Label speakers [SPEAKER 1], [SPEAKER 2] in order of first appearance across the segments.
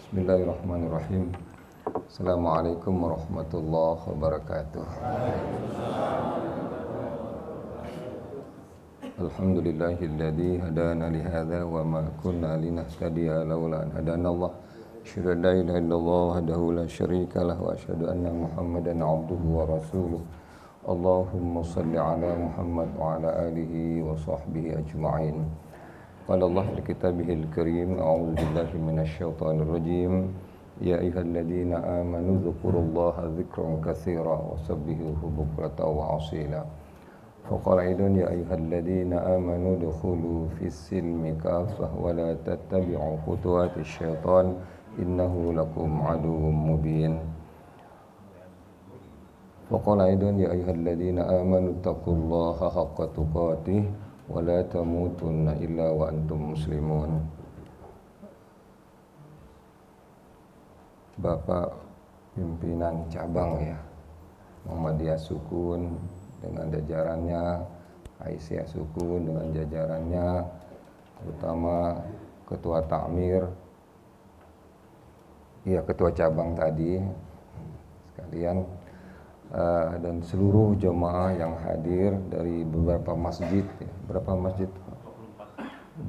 [SPEAKER 1] Bismillahirrahmanirrahim. Assalamualaikum warahmatullahi wabarakatuh. Alhamdulillahilladzi hadana li hadza wa ma kunna linahtadiya laula an hadana Allah. Asyhadu an la ilaha illallah wahdahu la syarika lah wa asyhadu anna Muhammadan abduhu wa rasuluh. Allahumma shalli ala Muhammad wa ala alihi wa sahbihi ajma'in. Qala Allah fi kitabihil karim, a'udzu billahi minasyaitonir rajim. Ya ayyuhalladzina amanu dzkurullaha dzikran katsira wa sabbihuhu bukratan wa asila. Faqala aidan ya ayyuhalladzina amanu dukhulu fis silmi kaffah wa la tattabi'u khutuwatis syaitan innahu lakum aduwwum mubin. Faqala aidan ya ayyuhalladzina amanu taqullaha haqqa tuqatih wa la tamutunna illa wa antum muslimun. Bapak pimpinan cabang ya, Muhammadiyah Sukun dengan jajarannya, Aisyah Sukun dengan jajarannya, terutama ketua takmir, ya ketua cabang tadi sekalian, dan seluruh jemaah yang hadir dari beberapa masjid ya. Berapa masjid?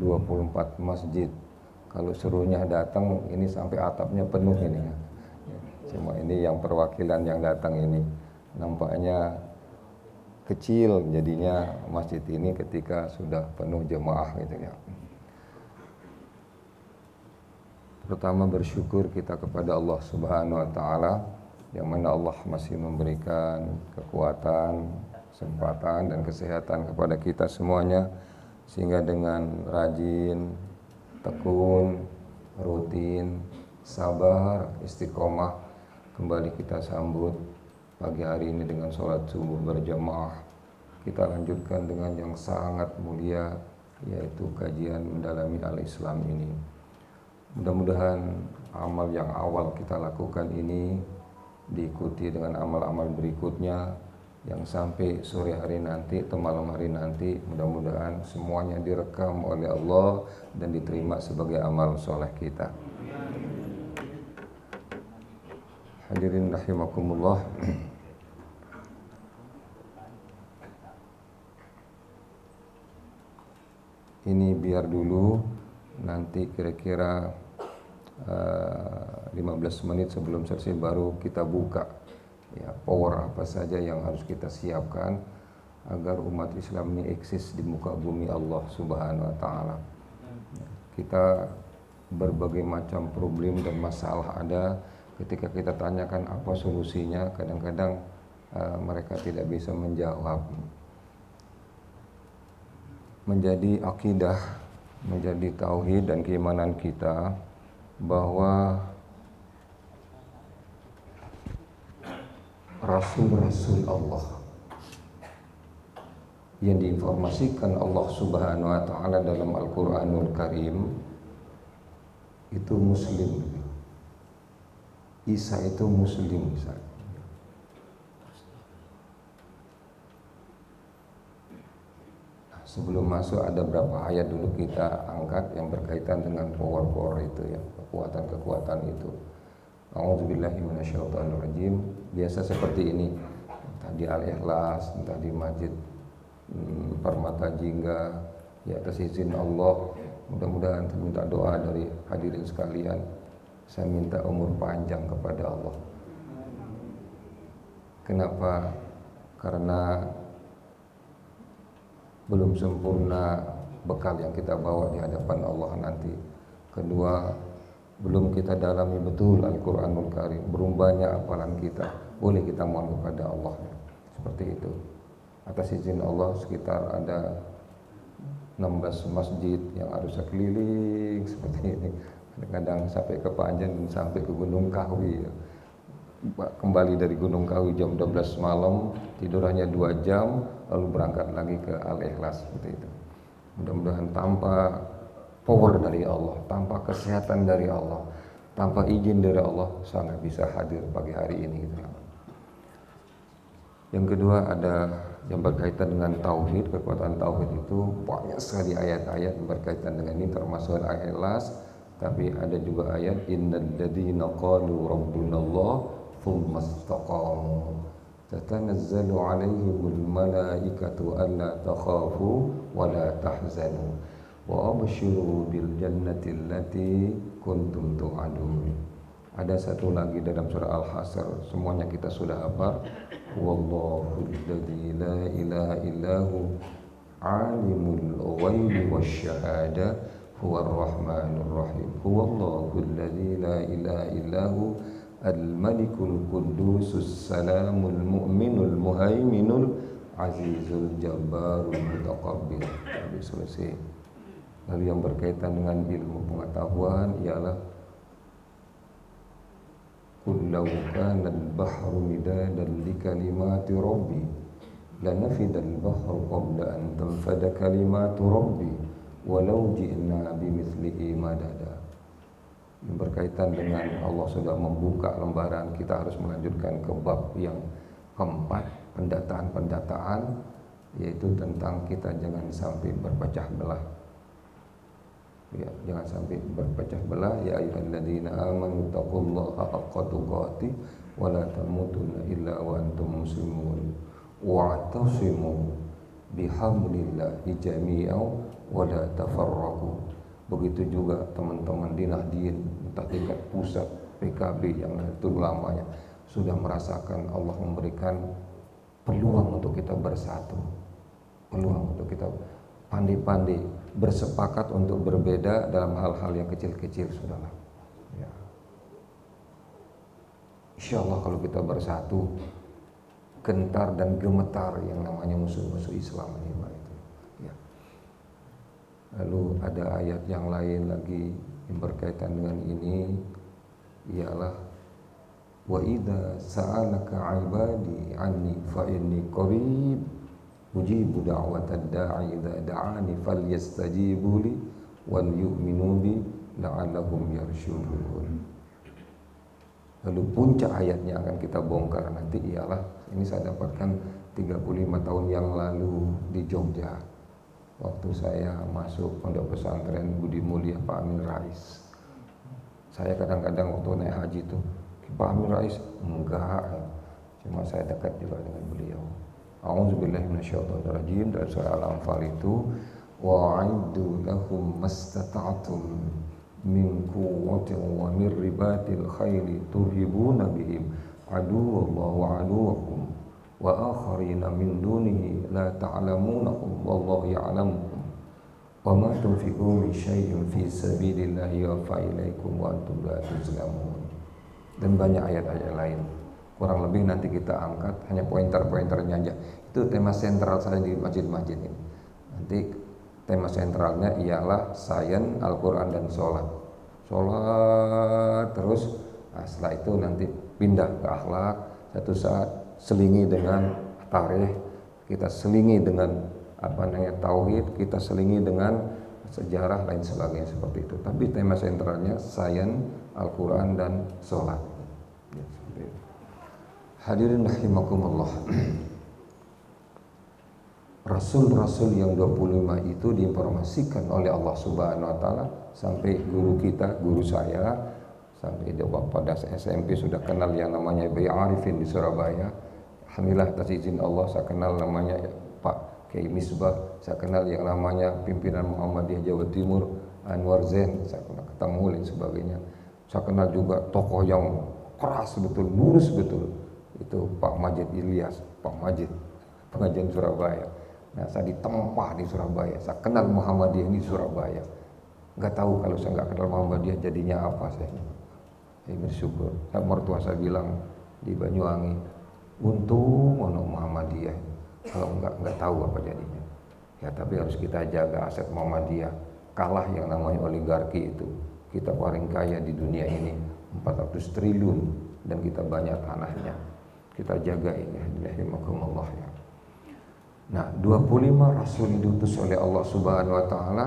[SPEAKER 1] 24 masjid. Kalau seluruhnya datang ini sampai atapnya penuh ini ya. Cuma ini yang perwakilan yang datang ini nampaknya kecil jadinya masjid ini ketika sudah penuh jemaah gitu ya. Pertama bersyukur kita kepada Allah Subhanahu wa taala yang mana Allah masih memberikan kekuatan, kesempatan dan kesehatan kepada kita semuanya, sehingga dengan rajin, tekun, rutin, sabar, istiqomah kembali kita sambut pagi hari ini dengan sholat subuh berjamaah. Kita lanjutkan dengan yang sangat mulia, yaitu kajian mendalami al-Islam ini. Mudah-mudahan amal yang awal kita lakukan ini diikuti dengan amal-amal berikutnya yang sampai sore hari nanti atau malam hari nanti, mudah-mudahan semuanya direkam oleh Allah dan diterima sebagai amal soleh kita. Hadirin rahimakumullah. Ini biar dulu, nanti kira-kira 15 menit sebelum selesai baru kita buka ya, power apa saja yang harus kita siapkan agar umat Islam ini eksis di muka bumi Allah Subhanahu wa taala. Kita berbagai macam problem dan masalah ada, ketika kita tanyakan apa solusinya, kadang-kadang mereka tidak bisa menjawab. Menjadi akidah, menjadi tauhid dan keimanan kita bahwa Rasul-Rasul Allah yang diinformasikan Allah Subhanahu wa taala dalam Al-Qur'anul Karim itu muslim. Isa itu muslim. Sebelum masuk ada berapa ayat dulu kita angkat yang berkaitan dengan power-power itu ya, kekuatan-kekuatan itu. A'udzubillahi minasyaitonirrajim. Biasa seperti ini, entah di Al-Ikhlas, entah di Masjid Permata Jingga, ya atas izin Allah, mudah-mudahan minta doa dari hadirin sekalian. Saya minta umur panjang kepada Allah. Kenapa? Karena belum sempurna bekal yang kita bawa di hadapan Allah nanti. Kedua, belum kita dalami betul Al-Quranul Karim, belum banyak hafalan kita. Boleh kita mohon kepada Allah seperti itu. Atas izin Allah sekitar ada 16 masjid yang harus keliling seperti ini. Kadang-kadang sampai ke Panjen dan sampai ke Gunung Kawi. Kembali dari Gunung Kawi jam 12 malam, tidur hanya 2 jam, lalu berangkat lagi ke Al-Ikhlas seperti itu. Mudah-mudahan tanpa power dari Allah, tanpa kesehatan dari Allah, tanpa izin dari Allah, saya nggak bisa hadir pagi hari ini gitu. Yang kedua ada yang berkaitan dengan tauhid, kekuatan tauhid itu banyak sekali ayat-ayat yang berkaitan dengan ini, termasuk ayat Al-Ikhlas Tapi ada juga ayat innal ladzina qalu rabbunallah tsumma istaqamu tatanazzalu 'alaihimul malaikatu alla takhafu wa la tahzanu wa abshiru bil jannati allati kuntum tu'adun. Ada satu lagi dalam surah Al-Hasr, semuanya kita sudah hafal. Wallahu alladzi la ilaha illahu alimul ghaibi wasyahada huwar rahmanur rahim. Huwallahu alladzi la ilaha illahu al-malikul qudusus salamul mu'minul muhaiminul azizul jabbarul mutakabbir. Habis selesai. Lalu yang berkaitan dengan ilmu pengetahuan ialah qul law kana al-bahru midadan li kalimati rabbi lanafida al-bahru qabla an tanfada kalimatu rabbi walau ji'na bimithlihi madada. Yang berkaitan dengan Allah sudah membuka lembaran, kita harus melanjutkan ke bab yang keempat, pendataan-pendataan, yaitu tentang kita jangan sampai berpecah belah. Ya, jangan sampai berpecah belah. Ya ayyuhalladzina amanu taqullaha haqqa tuqatih wa la tamutunna illa wa antum muslimun wa'tasimu bihablillahi jami'an wa la tafarraqu. Begitu juga teman-teman di Nahdien, entah tingkat pusat PKB yang itu lamanya sudah merasakan Allah memberikan peluang untuk kita bersatu, peluang untuk kita pandai-pandai bersepakat untuk berbeda dalam hal-hal yang kecil-kecil, sudahlah. Ya. Insya Allah kalau kita bersatu, gentar dan gemetar yang namanya musuh-musuh Islam ini, Pak, itu. Ya. Lalu ada ayat yang lain lagi yang berkaitan dengan ini, ialah wa idza sa'alaka 'ibadi 'anni fa inni qarib ujibu da'watad da'i idza da'ani falyastajibu li wal yu'minu bi la'allahum yarshudun. Lalu puncak ayatnya akan kita bongkar nanti ialah, ini saya dapatkan 35 tahun yang lalu di Jogja, waktu saya masuk pondok pesantren Budi Mulia Pak Amin Rais. Saya kadang-kadang waktu naik haji itu, Pak Amin Rais enggak, cuma saya dekat juga dengan beliau. A'udzubillahi minasyaitonirrajim, dari surah Al-Anfal itu, wa'iddu lahum mastata'tum min quwwatin wa min ribatil khayli turhibuna bihim aduwwallahi wa aduwwakum wa akharina min dunihi la ta'lamunahum wallahu ya'lamuhum wa ma tunfiqu min syai'in fi sabilillahi yuwaffa ilaikum wa antum la tuzlamun. Dan banyak ayat-ayat lain. Kurang lebih nanti kita angkat hanya pointer-pointernya aja. Itu tema sentral saya di masjid-masjid ini. Nanti tema sentralnya ialah sains, Al-Quran dan sholat. Sholat terus, nah setelah itu nanti pindah ke akhlak. Satu saat selingi dengan tarikh, kita selingi dengan tauhid, kita selingi dengan sejarah lain sebagainya seperti itu. Tapi tema sentralnya sains, Al-Quran dan sholat. Ya, seperti itu. Hadirin rahimakumullah. Rasul-rasul yang 25 itu diinformasikan oleh Allah Subhanahu wa taala sampai guru kita, guru saya, sampai dia pada SMP sudah kenal yang namanya Bayi Arifin di Surabaya. Alhamdulillah atas izin Allah saya kenal namanya Pak Kiai Misbah, saya kenal yang namanya pimpinan Muhammadiyah Jawa Timur Anwar Zain, saya pernah ketemu dan sebagainya. Saya kenal juga tokoh yang keras betul, lurus betul, itu Pak Majid Ilyas, Pak Majid pengajian Surabaya. Nah, saya ditempa di Surabaya, saya kenal Muhammadiyah di Surabaya. Nggak tahu kalau saya nggak kenal Muhammadiyah jadinya apa saya. Saya bersyukur. Saya mertua saya bilang di Banyuwangi, untung ono Muhammadiyah. Kalau nggak tahu apa jadinya. Ya tapi harus kita jaga aset Muhammadiyah. Kalah yang namanya oligarki itu. Kita paling kaya di dunia ini 400 triliun dan kita banyak tanahnya. Kita jaga ini. Alhamdulillah ya. Nah, 25 rasul diutus oleh Allah Subhanahu wa taala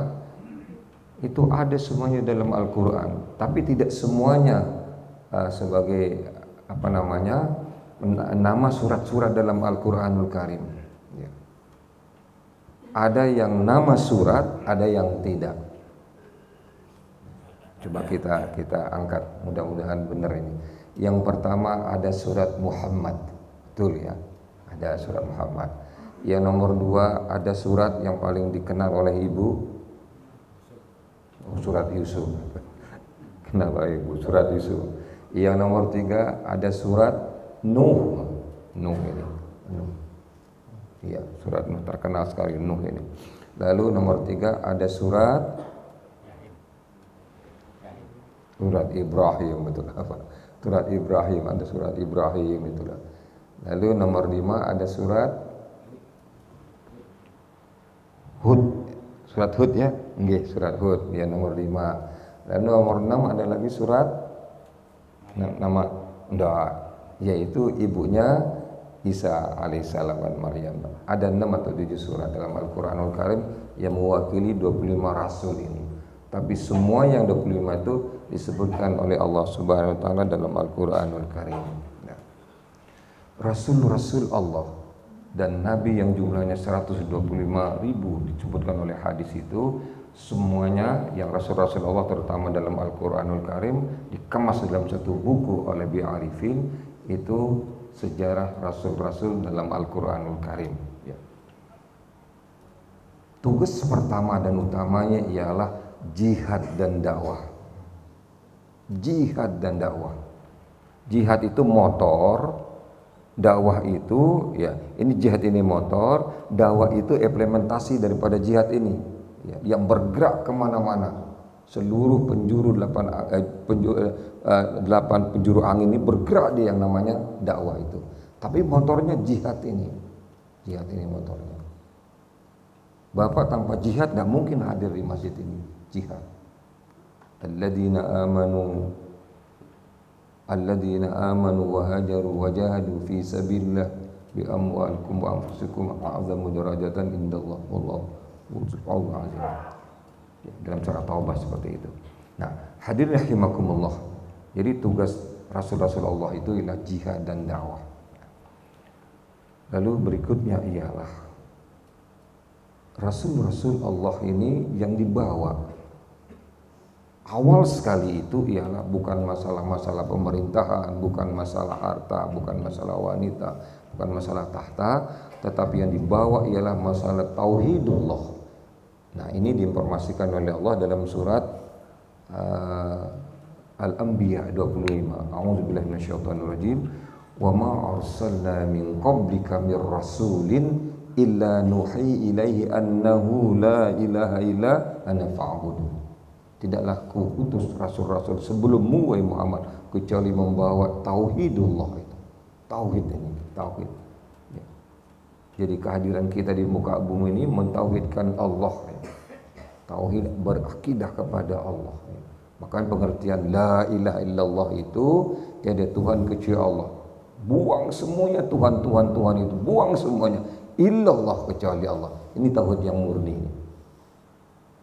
[SPEAKER 1] itu ada semuanya dalam Al-Qur'an, tapi tidak semuanya sebagai nama surat-surat dalam Al-Qur'anul Karim. Ya. Ada yang nama surat, ada yang tidak. Coba kita angkat, mudah-mudahan benar ini. Yang pertama ada surat Muhammad, betul ya, ada surat Muhammad. Yang nomor 2 ada surat yang paling dikenal oleh ibu, surat Yusuf. Kenapa ibu? Surat Yusuf. Yang nomor 3 ada surat Nuh. Nuh ini. Nuh. Iya, surat Nuh terkenal sekali Nuh ini. Lalu nomor 3 ada surat Ibrahim, betul apa? Surat Ibrahim, ada surat Ibrahim itulah. Lalu nomor 5 ada surat Hud. Surat Hud ya? Nggih, surat Hud. Ya nomor 5. Lalu nomor 6 ada lagi surat nama enggak, yaitu ibunya Isa alaihissalam dan Maryam. Ada 6 atau 7 surat dalam Al-Qur'anul Karim yang mewakili 25 rasul ini. Tapi semua yang 25 itu disebutkan oleh Allah Subhanahu wa taala dalam Al-Qur'anul Karim. Nah, Rasul-rasul Allah dan nabi yang jumlahnya 125.000 disebutkan oleh hadis itu, semuanya yang rasul-rasul Allah terutama dalam Al-Qur'anul Karim dikemas dalam satu buku oleh Bi'arifin, itu sejarah rasul-rasul dalam Al-Qur'anul Karim ya. Tugas pertama dan utamanya ialah jihad dan dakwah. Jihad dan dakwah. Jihad itu motor, dakwah itu ya, ini jihad ini motor, dakwah itu implementasi daripada jihad ini ya, yang bergerak kemana-mana. Seluruh penjuru 8 penjuru angin ini bergerak di yang namanya dakwah itu. Tapi motornya jihad ini motornya. Bapak tanpa jihad gak mungkin hadir di masjid ini. Jihad. Alladzina amanu wa hajaru wa jahadu fi sabilillah bi amwalikum wa anfusikum a'zamu darajatan indallah wallahu subhanahu wa ta'ala. Dalam surah Taubah seperti itu. Nah, hadirin rahimakumullah. Jadi tugas rasul-rasul Allah itu ialah jihad dan dakwah. Lalu berikutnya ialah rasul-rasul Allah ini yang dibawa awal sekali itu ialah bukan masalah-masalah pemerintahan, bukan masalah harta, bukan masalah wanita, bukan masalah tahta, tetapi yang dibawa ialah masalah tauhidullah. Nah, ini diinformasikan oleh Allah dalam surat Al-Anbiya 25. A'udzubillahi minasyaitonir rajim. Wa ma arsalna min qablika mir rasulin illa nuhi ilaihi annahu la ilaha illa ana fa'budun. Tidaklah kuutus rasul-rasul sebelummu wahai Muhammad kecuali membawa tauhidullah itu. Tauhid ini, tauhid. Ya. Jadi kehadiran kita di muka bumi ini mentauhidkan Allah. Ya. Tauhid berakidah kepada Allah. Ya. Makanya pengertian la ilaha illallah itu tiada Tuhan kecuali Allah. Buang semuanya Tuhan itu, buang semuanya. Illallah kecuali Allah. Ini tauhid yang murni.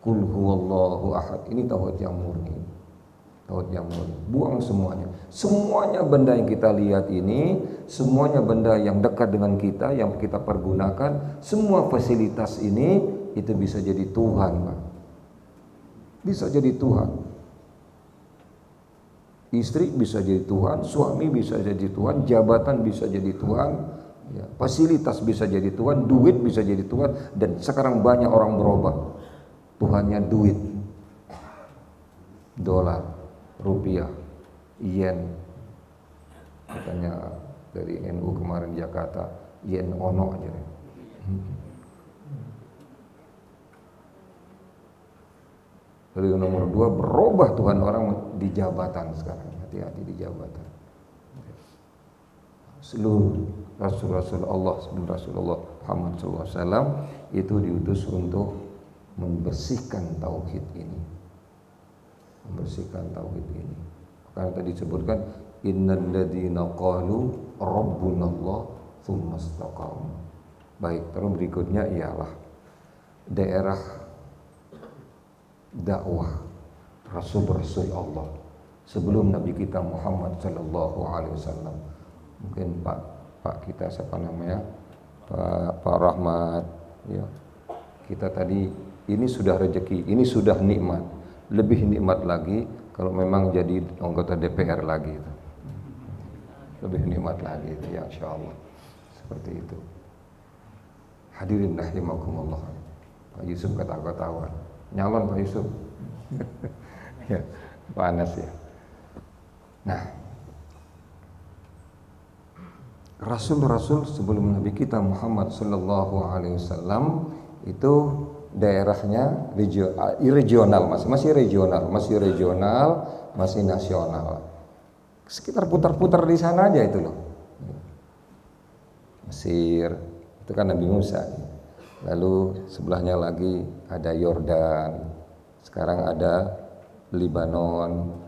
[SPEAKER 1] Qul huwallahu ahad. Ini tauhid yang murni. Tauhid yang murni. Buang semuanya. Semuanya benda yang kita lihat ini, semuanya benda yang dekat dengan kita, yang kita pergunakan, semua fasilitas ini itu bisa jadi Tuhan, Pak. Bisa jadi Tuhan. Istri bisa jadi Tuhan, suami bisa jadi Tuhan, jabatan bisa jadi Tuhan, ya, fasilitas bisa jadi Tuhan, duit bisa jadi Tuhan, dan sekarang banyak orang berubah. Tuhannya duit, dolar, rupiah, yen. Katanya dari NU kemarin Jakarta, yen ono aja. Lalu yang nomor 2, berubah Tuhan orang di jabatan sekarang. Hati-hati di jabatan. Seluruh Rasul-Rasul Allah sebelum Rasulullah Muhammad SAW itu diutus untuk membersihkan tauhid ini. Membersihkan tauhid ini. Karena tadi disebutkan innal ladzina qalu rabbunallah tsumma istaqamu. Baik, terus berikutnya ialah daerah dakwah Rasul-Rasul Allah sebelum Nabi kita Muhammad sallallahu alaihi wasallam. Mungkin Pak kita siapa namanya? Pak Rahmat ya. Kita tadi ini sudah rezeki, ini sudah nikmat. Lebih nikmat lagi Kalau memang jadi anggota DPR lagi itu lebih nikmat lagi itu ya insyaallah. Seperti itu. Hadirin rahimakumullah. Pak Yusuf ketawa-ketawa. Nyalon Pak Yusuf. Ya, panas ya. Nah, Rasul-Rasul sebelum Nabi kita Muhammad sallallahu alaihi wasallam itu daerahnya regional, masih regional, masih nasional. Sekitar putar-putar di sana aja itu loh. Mesir, itu kan Nabi Musa. Lalu sebelahnya lagi ada Yordan. Sekarang ada Lebanon,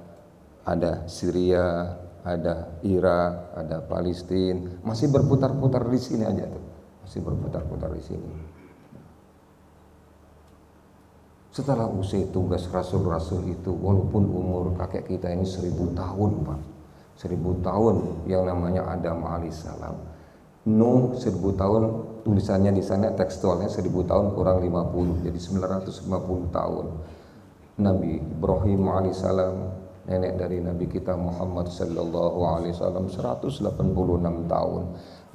[SPEAKER 1] ada Syria, ada Irak, ada Palestina. Masih berputar-putar di sini aja tuh. Masih berputar-putar di sini. Setelah usai tugas Rasul-Rasul itu, walaupun umur kakek kita ini 1000 tahun Pak, 1000 tahun yang namanya Adam alaihissalam, Nuh 1000 tahun, tulisannya di sana tekstualnya 1000 tahun kurang 50, jadi 950 tahun. Nabi Ibrahim alaihissalam, nenek dari Nabi kita Muhammad sallallahu alaihi wasallam 186 tahun.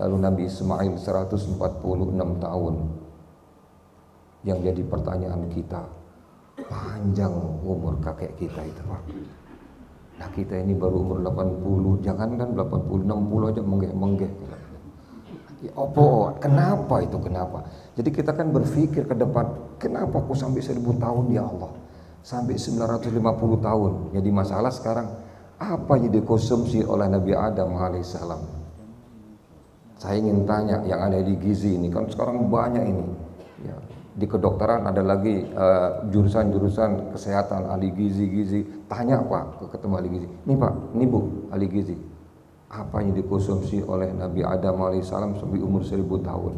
[SPEAKER 1] Lalu Nabi Ismail 146 tahun. Yang jadi pertanyaan kita, panjang umur kakek kita itu Pak. Nah kita ini baru umur 80, jangankan 80, 60 aja menggeh-menggeh. Ya opo, kenapa itu, kenapa? Jadi kita kan berpikir ke depan, kenapa kok sampai 1000 tahun ya Allah? Sampai 950 tahun. Jadi masalah sekarang, apa yang dikonsumsi oleh Nabi Adam alaihissalam? Saya ingin tanya yang ada di gizi ini, kan sekarang banyak ini. Ya. Di kedokteran ada lagi jurusan-jurusan kesehatan, ahli gizi. Tanya Pak, ketemu ahli gizi. Nih Pak, ini Bu, ahli gizi. Apa yang dikonsumsi oleh Nabi Adam alaihissalam sampai umur 1000 tahun?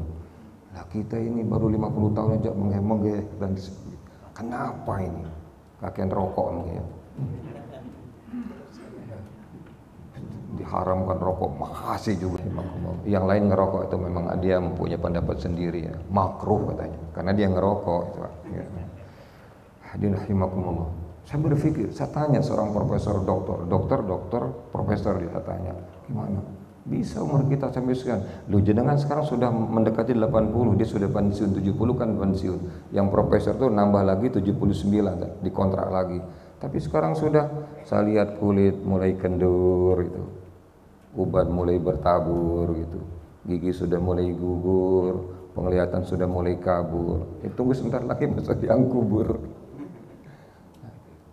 [SPEAKER 1] Nah kita ini baru 50 tahun aja menggeh-menggeh dan kenapa ini? Kakek rokok mungkin ya. Diharamkan rokok masih juga. Yang lain ngerokok itu memang dia mempunyai pendapat sendiri ya, makruh katanya, karena dia ngerokok itu. Ya. Hadirin rahimakumullah. Saya berpikir, saya tanya seorang profesor dokter, profesor, dia tanya, gimana? Bisa umur kita sampai sekian? Lu jenengan sekarang sudah mendekati 80, dia sudah pensiun 70 kan pensiun. Yang profesor tuh nambah lagi 79 dikontrak lagi. Tapi sekarang sudah saya lihat kulit mulai kendur gitu. Uban mulai bertabur gitu. Gigi sudah mulai gugur, penglihatan sudah mulai kabur. Tunggu sebentar lagi masuk yang kubur.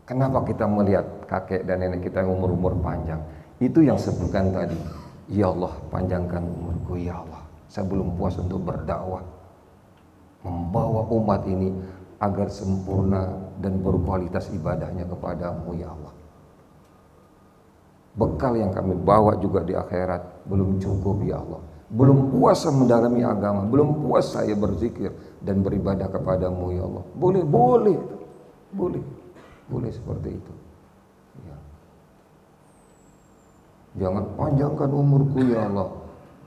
[SPEAKER 1] Kenapa kita melihat kakek dan nenek kita yang umur-umur panjang? Itu yang sebutkan tadi. Ya Allah, panjangkan umurku ya Allah. Saya belum puas untuk berdakwah, membawa umat ini agar sempurna dan berkualitas ibadahnya kepadamu ya Allah. Bekal yang kami bawa juga di akhirat belum cukup ya Allah. Belum puas mendalami agama, belum puas saya berzikir dan beribadah kepadamu ya Allah. Boleh seperti itu. Ya. Jangan panjangkan umurku ya Allah,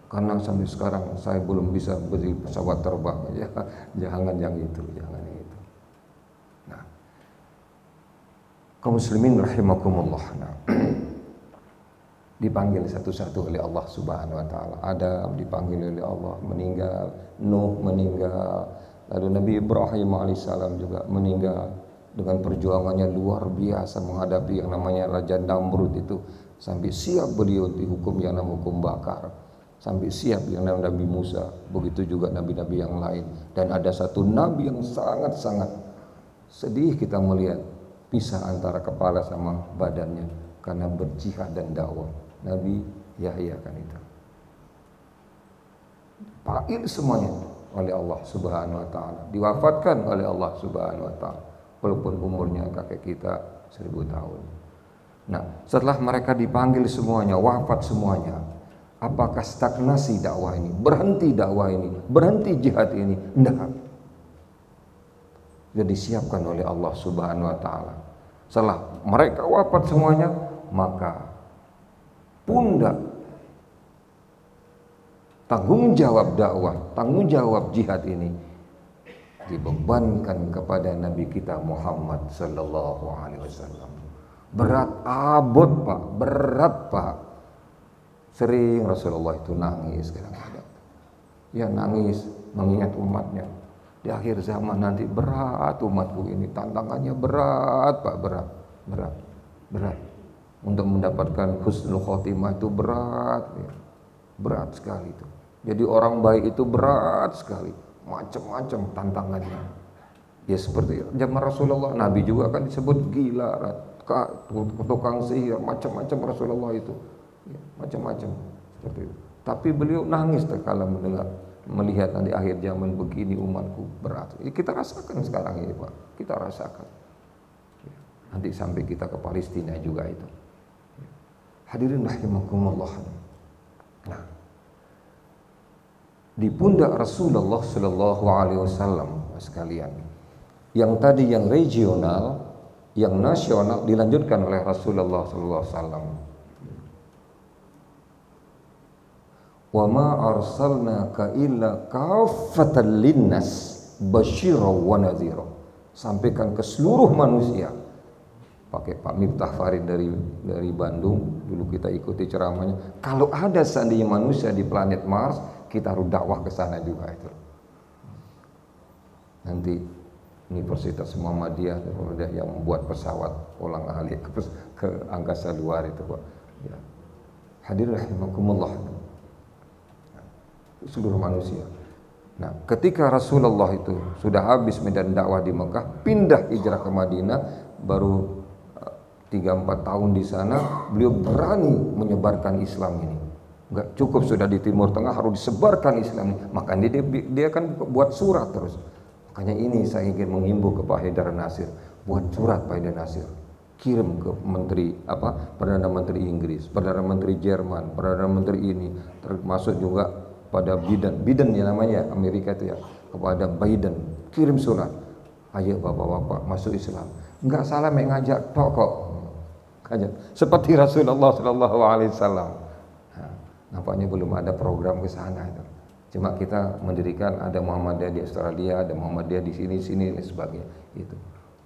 [SPEAKER 1] karena sampai sekarang saya belum bisa beli pesawat terbang. Ya, jangan yang itu. Nah, kaum muslimin rahimakumullah. Nah, dipanggil satu-satu oleh Allah Subhanahu wa taala. Adam dipanggil oleh Allah, meninggal. Nuh meninggal. Lalu Nabi Ibrahim alaihissalam juga meninggal. Dengan perjuangannya luar biasa menghadapi yang namanya Raja Namrud itu, sampai siap beliau dihukum yang namanya hukum bakar, sampai siap yang namanya Nabi Musa, begitu juga nabi-nabi yang lain. Dan ada satu nabi yang sangat-sangat sedih kita melihat pisah antara kepala sama badannya karena berjihad dan dakwah. Nabi Yahya kan itu. Panggil semuanya oleh Allah Subhanahu wa taala, diwafatkan oleh Allah Subhanahu wa taala. Walaupun umurnya kakek kita 1000 tahun. Nah, setelah mereka dipanggil semuanya, wafat semuanya, apakah stagnasi dakwah ini? Berhenti dakwah ini? Berhenti jihad ini? Tidak. Sudah disiapkan oleh Allah Subhanahu wa taala. Setelah mereka wafat semuanya, maka pundak tanggung jawab dakwah, tanggung jawab jihad ini dibebankan kepada Nabi kita Muhammad sallallahu alaihi wasallam. Berat abot Pak, berat Pak. Sering Rasulullah itu nangis kadang-kadang. Ya nangis mengingat umatnya. Di akhir zaman nanti berat umatku ini, tantangannya berat Pak, berat. Untuk mendapatkan husnul khotimah itu berat, ya. Berat sekali itu. Jadi orang baik itu berat sekali, macam-macam tantangannya. Ya seperti zaman Rasulullah, Nabi juga kan disebut gila, tukang sihir, macam-macam Rasulullah itu, ya, macam-macam seperti itu. Tapi beliau nangis terkala melihat nanti akhir zaman begini umatku berat. Ya, kita rasakan sekarang ini Pak, kita rasakan. Ya, nanti sampai kita ke Palestina juga itu. Ya. Hadirin rahimakumullah. Nah, di pundak Rasulullah Shallallahu Alaihi Wasallam sekalian, yang tadi yang regional, yang nasional dilanjutkan oleh Rasulullah Sallallahu Alaihi Wasallam. Wa ma arsalnaka illa kaffatan linnas basyira wa nadhira. Sampaikan ke seluruh manusia. Pakai Pak Miftah Farid dari Bandung, dulu kita ikuti ceramahnya. Kalau ada seandainya manusia di planet Mars, kita harus dakwah ke sana juga itu. Nanti Universitas Muhammadiyah yang membuat pesawat ulang-alik ke angkasa luar itu Pak. Ya. Hadirin rahimakumullah. Seluruh manusia. Nah, ketika Rasulullah itu sudah habis medan dakwah di Mekah, pindah hijrah ke Madinah, baru 3-4 tahun di sana, beliau berani menyebarkan Islam ini. Enggak cukup sudah di Timur Tengah, harus disebarkan Islam ini. Makanya dia kan buat surat terus. Makanya ini saya ingin menghimbau ke Pak Haidar Nasir, buat surat Pak Haidar Nasir, kirim ke Perdana Menteri Inggris, Perdana Menteri Jerman, Perdana Menteri ini, termasuk juga pada Biden ya namanya Amerika itu ya, kepada Biden, kirim surat, ayo bapak-bapak masuk Islam. Enggak salah mengajak kok, ajak seperti Rasulullah Shallallahu Alaihi Wasallam. Nampaknya belum ada program ke sana itu. Cuma kita mendirikan, ada Muhammadiyah di Australia, ada Muhammadiyah di sini dan sebagainya itu.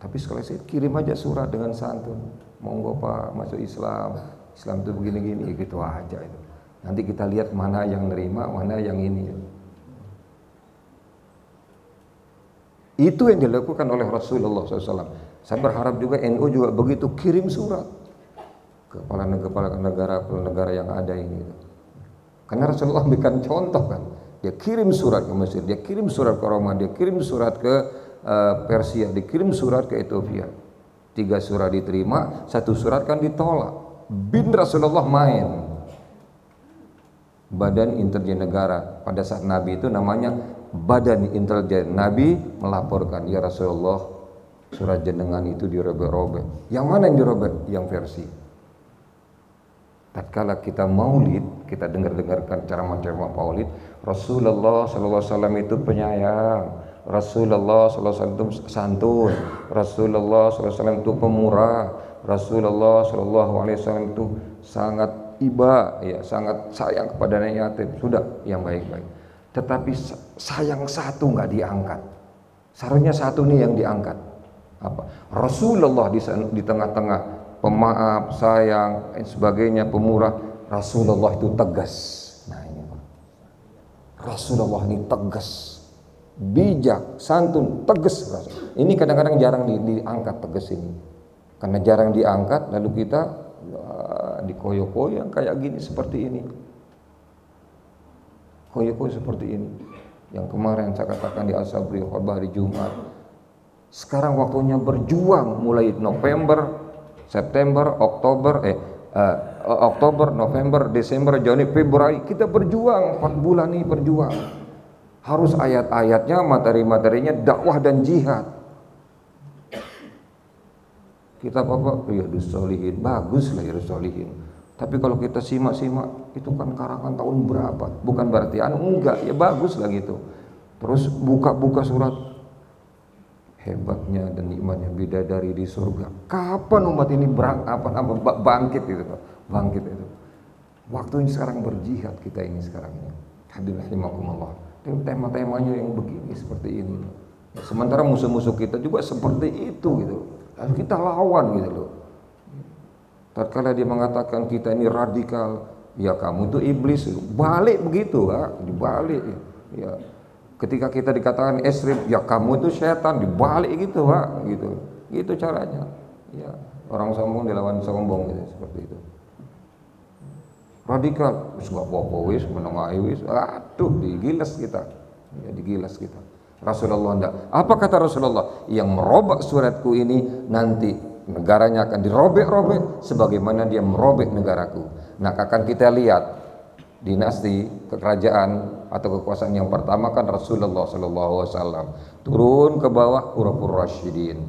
[SPEAKER 1] Tapi sekali saya kirim aja surat dengan santun, monggo Pak masuk Islam, Islam itu begini-gini, gitu aja itu. Nanti kita lihat mana yang nerima, mana yang ini. Itu yang dilakukan oleh Rasulullah SAW. Saya berharap juga NU juga begitu, kirim surat ke kepala negara yang ada ini. Karena Rasulullah berikan contoh kan. Dia kirim surat ke Mesir, dia kirim surat ke Roma, dia kirim surat ke Persia, dikirim surat ke Ethiopia. 3 surat diterima, 1 surat kan ditolak. Bin Rasulullah main. Badan Intelijen Negara pada saat Nabi itu namanya Badan Intelijen. Nabi melaporkan, ya Rasulullah, surat jenengan itu dirobek-robek. Yang mana yang dirobek? Yang versi. Tatkala kita maulid, kita dengarkan ceramah-ceramah maulid, Rasulullah SAW itu penyayang, Rasulullah SAW itu santun, Rasulullah SAW itu pemurah, Rasulullah SAW itu sangat iba, ya, sangat sayang kepada anak yatim. Sudah yang baik-baik. Tetapi sayang satu nggak diangkat. Seharusnya satu nih yang diangkat. Apa? Rasulullah di tengah-tengah pemaaf, sayang, dan sebagainya, pemurah. Rasulullah itu tegas. Nah ini Pak. Rasulullah ini tegas, bijak, santun, tegas. Ini kadang-kadang jarang diangkat tegas ini. Karena jarang diangkat, lalu kita dikoyo-koyo yang kayak gini seperti ini. Koyo-koyo seperti ini. Yang kemarin saya katakan di Al-Sabri khutbah hari Jumat. Sekarang waktunya berjuang, mulai November, September, Oktober, November, Desember, Januari, Februari, kita berjuang 4 bulan ini berjuang. Harus ayat-ayatnya, materi-materinya dakwah dan jihad. Kita apa? Riyadhus Shalihin, bagus lah Riyadhus Shalihin. Tapi kalau kita simak-simak, itu kan karangan tahun berapa? Bukan berarti enggak, ya bagus lah gitu. Terus buka-buka surat, hebatnya dan nikmatnya bidadari di surga. Kapan umat ini bangkit itu, Pak? Bangkit itu. Waktunya sekarang berjihad kita ini sekarang ini. Hadirin rahimakumullah. Tema-temanya yang begini seperti ini. Sementara musuh-musuh kita juga seperti itu gitu. Lalu kita lawan gitu loh. Tatkala dia mengatakan kita ini radikal, ya kamu itu iblis, balik begitu, dibalik. Ya. Ketika kita dikatakan ekstrim, ya kamu itu setan, dibalik gitu, gitu. Gitu caranya. Ya, orang sombong dilawan sombong gitu, seperti itu. Radikal, wis gak apa-apa wis, menengahi wis, aduh digilas kita. Ya, digilas kita. Rasulullah enggak. Apa kata Rasulullah? Yang merobek suratku ini nanti negaranya akan dirobek-robek sebagaimana dia merobek negaraku. Nah, akan kita lihat dinasti kekerajaan atau kekuasaan yang pertama kan Rasulullah SAW. Turun ke bawah Khulafaur Rasyidin.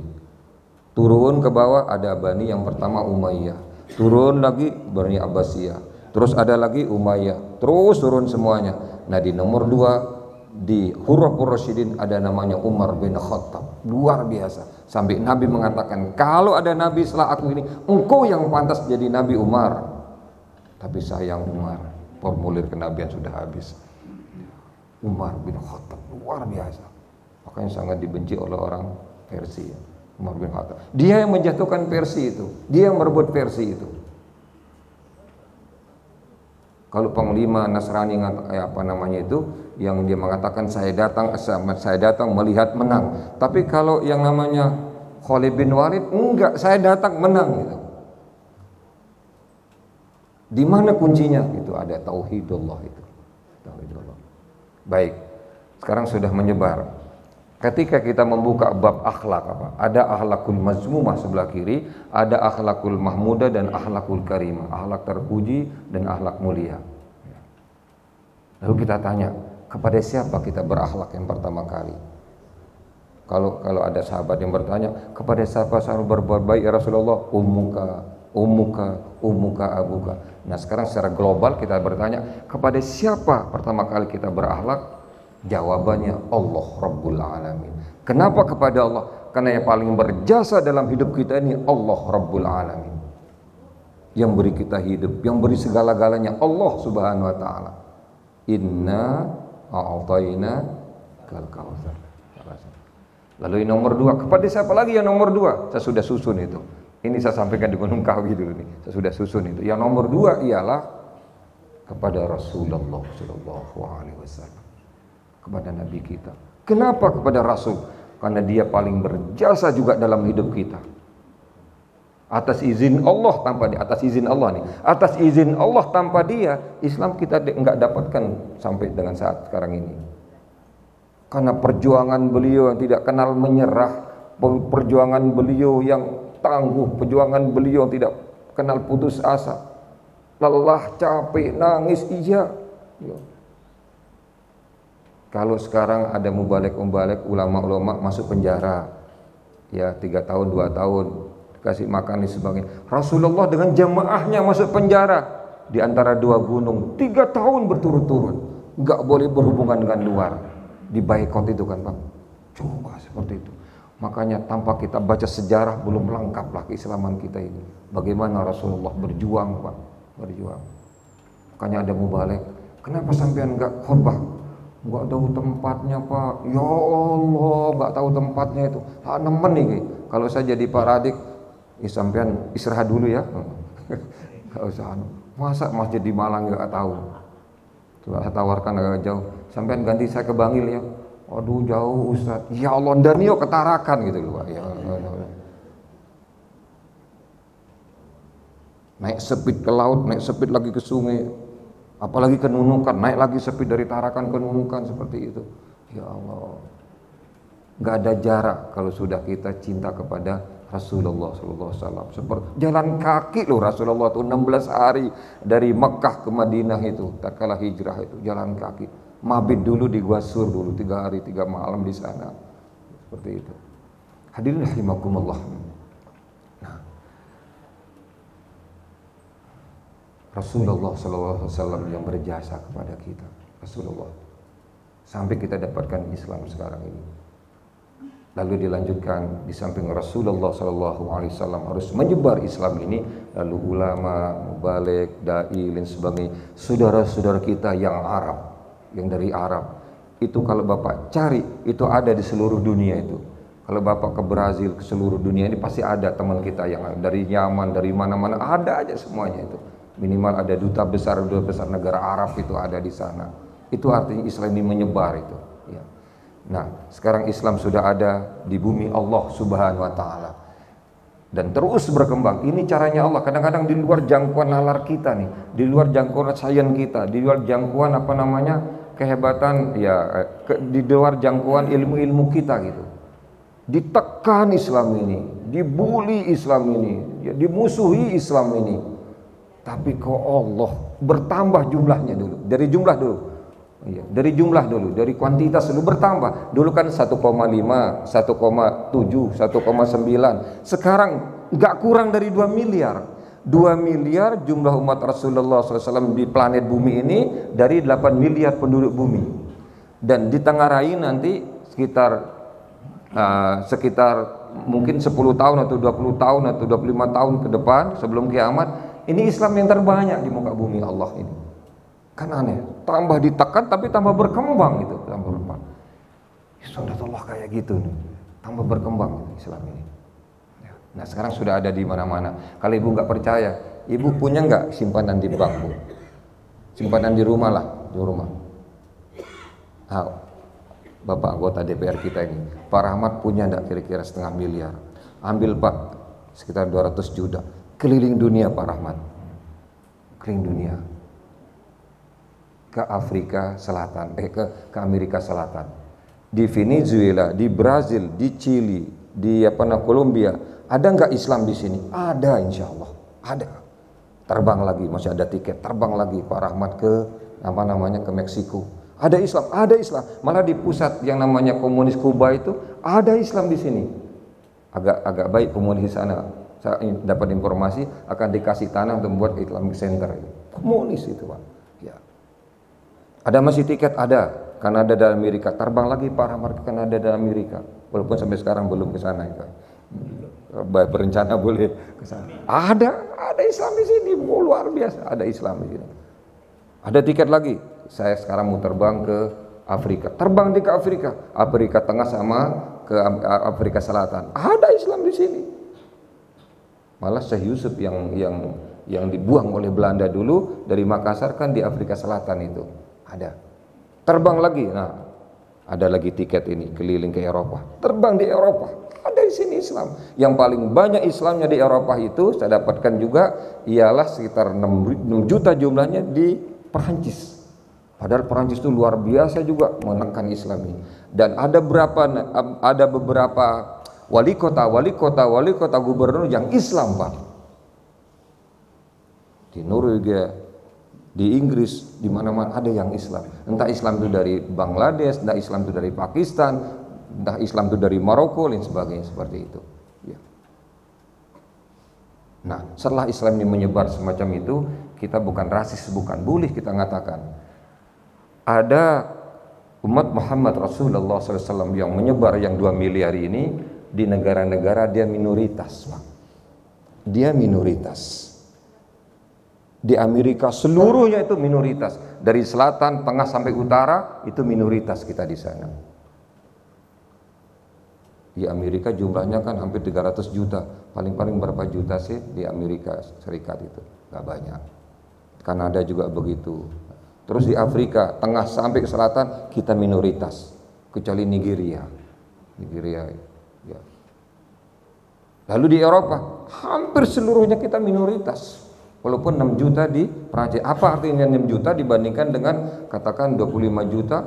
[SPEAKER 1] Turun ke bawah ada Bani yang pertama Umayyah. Turun lagi Bani Abbasiyah. Terus ada lagi Umayyah. Terus turun semuanya. Nah, di nomor 2 di Khulafaur Rasyidin ada namanya Umar bin Khattab. Luar biasa. Sampai Nabi mengatakan, kalau ada Nabi setelah aku ini, engkau yang pantas jadi Nabi Umar. Tapi sayang Umar, formulir kenabian sudah habis. Umar bin Khattab luar biasa. Makanya sangat dibenci oleh orang Persia. Umar bin Khattab. Dia yang menjatuhkan Persia itu. Dia yang merebut Persia itu. Kalau panglima Nasrani apa namanya itu, yang dia mengatakan saya datang melihat menang. Tapi kalau yang namanya Khalid bin Walid, enggak, saya datang menang gitu. Di mana kuncinya? Itu ada tauhidullah itu. Tauhidullah. Baik. Sekarang sudah menyebar. Ketika kita membuka bab akhlak apa? Ada akhlakul mazmumah sebelah kiri, ada akhlakul mahmudah dan akhlakul karimah, akhlak terpuji dan akhlak mulia. Lalu kita tanya, kepada siapa kita berakhlak yang pertama kali? Kalau ada sahabat yang bertanya, kepada siapa saya berbuat baik ya Rasulullah? Ummuka, abuka. Nah, sekarang secara global kita bertanya, kepada siapa pertama kali kita berakhlak? Jawabannya Allah Rabbul Alamin. Kenapa kepada Allah? Karena yang paling berjasa dalam hidup kita ini Allah Rabbul Alamin. Yang beri kita hidup, yang beri segala-galanya Allah Subhanahu wa taala. Inna a'tayna kal kautsar. Lalu yang nomor 2, kepada siapa lagi yang nomor 2? Saya sudah susun itu. Ini saya sampaikan di Gunung Kawi dulu nih. Saya sudah susun itu. Yang nomor 2 ialah kepada Rasulullah sallallahu alaihi wasallam. Kepada Nabi kita. Kenapa kepada Rasul? Karena dia paling berjasa juga dalam hidup kita. Atas izin Allah tanpa dia, atas izin Allah nih. Atas izin Allah tanpa dia, Islam kita enggak dapatkan sampai dengan saat sekarang ini. Karena perjuangan beliau yang tidak kenal menyerah, perjuangan beliau yang tangguh, perjuangan beliau yang tidak kenal putus asa. Lelah, capek, nangis, iya. Kalau sekarang ada mubalek ulama-ulama masuk penjara, ya 3 tahun 2 tahun kasih makan dan sebagainya. Rasulullah dengan jamaahnya masuk penjara di antara 2 gunung 3 tahun berturut-turut, nggak boleh berhubungan dengan luar, di boikot itu kan Pak. Coba seperti itu. Makanya tanpa kita baca sejarah belum lengkaplah keislaman kita ini. Bagaimana Rasulullah berjuang Pak, berjuang. Makanya ada mubalek. Kenapa sampean nggak khutbah? Nggak tahu tempatnya Pak. Ya Allah, nggak tahu tempatnya itu. Nemen nih. Kalau saya jadi Pak Radik, sampean istirahat dulu ya. Nggak usah. Masa masjid di Malang nggak tahu? Coba saya tawarkan agak jauh. Sampean ganti saya ke Bangil ya. Aduh jauh Ustaz. Ya Allah, Danio ketarakan gitu loh Pak. Ya Allah. Naik speed ke laut, naik speed lagi ke sungai. Apalagi ke Nunukan, naik lagi sepi dari Tarakan ke Nunukan seperti itu. Ya Allah, nggak ada jarak kalau sudah kita cinta kepada Rasulullah SAW. Seperti jalan kaki loh Rasulullah itu 16 hari dari Mekah ke Madinah itu, tatkala hijrah itu jalan kaki. Mabit dulu di Gua Sur dulu 3 hari 3 malam di sana. Seperti itu. Hadirin rahimakumullah. Rasulullah SAW yang berjasa kepada kita. Rasulullah. Sampai kita dapatkan Islam sekarang ini. Lalu dilanjutkan, di samping Rasulullah SAW harus menyebar Islam ini, lalu ulama, mubalik, da'i, dan sebagainya. Saudara-saudara kita yang Arab, yang dari Arab. Itu kalau Bapak cari, itu ada di seluruh dunia itu. Kalau Bapak ke Brazil, ke seluruh dunia ini pasti ada teman kita yang dari Yaman, dari mana-mana, ada aja semuanya itu. Minimal ada duta besar negara Arab itu ada di sana. Itu artinya Islam ini menyebar itu. Ya. Nah, sekarang Islam sudah ada di bumi Allah Subhanahu Wa Taala dan terus berkembang. Ini caranya Allah. Kadang-kadang di luar jangkauan nalar kita nih, di luar jangkauan sains kita, di luar jangkauan kehebatan ya, di luar jangkauan ilmu-ilmu kita gitu. Ditekan Islam ini, dibully Islam ini, ya, dimusuhi Islam ini. Tapi kok Allah bertambah jumlahnya dulu, dari jumlah dulu. Iya, dari jumlah dulu, dari kuantitas dulu bertambah. Dulu kan 1,5, 1,7, 1,9. Sekarang nggak kurang dari 2 miliar. 2 miliar jumlah umat Rasulullah SAW di planet bumi ini dari 8 miliar penduduk bumi. Dan di tengah rai nanti sekitar mungkin 10 tahun atau 20 tahun atau 25 tahun ke depan sebelum kiamat, ini Islam yang terbanyak di muka bumi Allah ini. Kan aneh, tambah ditekan tapi tambah berkembang gitu, tambah berkembang. Sunatullah kayak gitu nih, tambah berkembang Islam ini. Nah sekarang sudah ada di mana-mana. Kalau ibu nggak percaya, ibu punya nggak simpanan di bank, Bu? Simpanan di rumah lah, di rumah. Bapak anggota DPR kita ini, Pak Rahmat punya nggak kira-kira 0,5 miliar? Ambil Pak, sekitar 200 juta. Keliling dunia Pak Rahmat, keliling dunia. Ke Afrika Selatan, ke Amerika Selatan, di Venezuela, di Brazil, di Chili, di Kolombia, ada nggak Islam di sini? Ada, insya Allah, ada. Terbang lagi, masih ada tiket, terbang lagi Pak Rahmat ke ke Meksiko. Ada Islam, ada Islam. Malah di pusat yang namanya komunis Kuba itu ada Islam di sini. Agak baik komunis di sana. Saya dapat informasi akan dikasih tanah untuk membuat Islamic Center. Komunis itu Pak. Ya. Ada masih tiket, ada. Kanada dan Amerika, terbang lagi Pak Rahmat ke Kanada dan Amerika. Walaupun sampai sekarang belum ke sana itu. Berencana boleh ke sana. Ada Islam di sini, luar biasa. Ada Islam di sini. Ada tiket lagi. Saya sekarang mau terbang ke Afrika. Terbang ke Afrika Tengah sama ke Afrika Selatan. Ada Islam di sini. Malah Syekh Yusuf yang dibuang oleh Belanda dulu dari Makassar kan di Afrika Selatan itu. Ada. Terbang lagi. Nah, ada lagi tiket ini keliling ke Eropa. Terbang di Eropa. Ada di sini Islam. Yang paling banyak Islamnya di Eropa itu saya dapatkan juga ialah sekitar 6 juta jumlahnya di Perancis. Padahal Perancis itu luar biasa juga menekan Islam ini. Dan ada beberapa wali kota gubernur yang Islam, Pak. Di Norwegia, di Inggris, di mana-mana ada yang Islam. Entah Islam itu dari Bangladesh, entah Islam itu dari Pakistan, entah Islam itu dari Maroko, dan sebagainya seperti itu. Ya. Nah, setelah Islam ini menyebar semacam itu, kita bukan rasis, bukan boleh kita mengatakan. Ada umat Muhammad Rasulullah SAW yang menyebar yang 2 miliar ini di negara-negara dia minoritas, Pak. Dia minoritas. Di Amerika seluruhnya itu minoritas, dari selatan, tengah sampai utara itu minoritas kita di sana. Di Amerika jumlahnya kan hampir 300 juta, paling-paling berapa juta sih di Amerika Serikat itu? Gak banyak. Kanada juga begitu. Terus di Afrika tengah sampai ke selatan kita minoritas, kecuali Nigeria, ya. Lalu di Eropa hampir seluruhnya kita minoritas. Walaupun 6 juta di Prancis. Apa artinya 6 juta dibandingkan dengan katakan 25 juta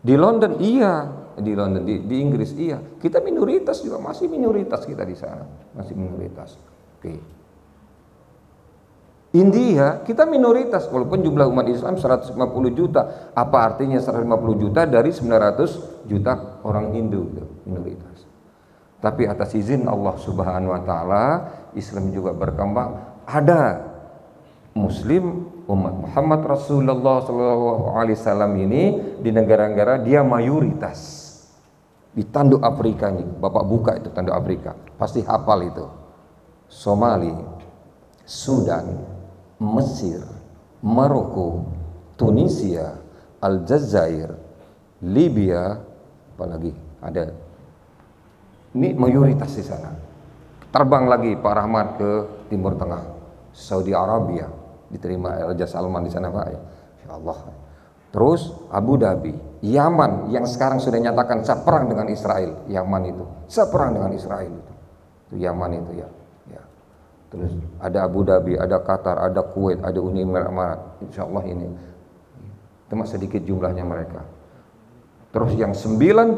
[SPEAKER 1] di London? Iya, di London, di Inggris iya. Kita minoritas juga, masih minoritas kita di sana, masih minoritas. Oke. India kita minoritas walaupun jumlah umat Islam 150 juta. Apa artinya 150 juta dari 900 juta orang Hindu itu minoritas. Tapi atas izin Allah Subhanahu wa taala, Islam juga berkembang. Ada Muslim umat Muhammad Rasulullah SAW ini di negara-negara dia mayoritas. Di tanduk Afrika ini, Bapak buka itu tanduk Afrika, pasti hafal itu. Somali, Sudan, Mesir, Maroko, Tunisia, Aljazair, Libya, apalagi ada. Ini mayoritas di sana. Terbang lagi Pak Rahmat ke Timur Tengah, Saudi Arabia, diterima Raja Salman di sana Pak ya. Insyaallah. Terus Abu Dhabi, Yaman yang sekarang sudah nyatakan seperang dengan Israel, Yaman itu seperang dengan Israel itu Yaman itu ya. Ya. Terus ada Abu Dhabi, ada Qatar, ada Kuwait, ada Uni Emirat Arab. Insyaallah ini cuma sedikit jumlahnya mereka. Terus yang 90%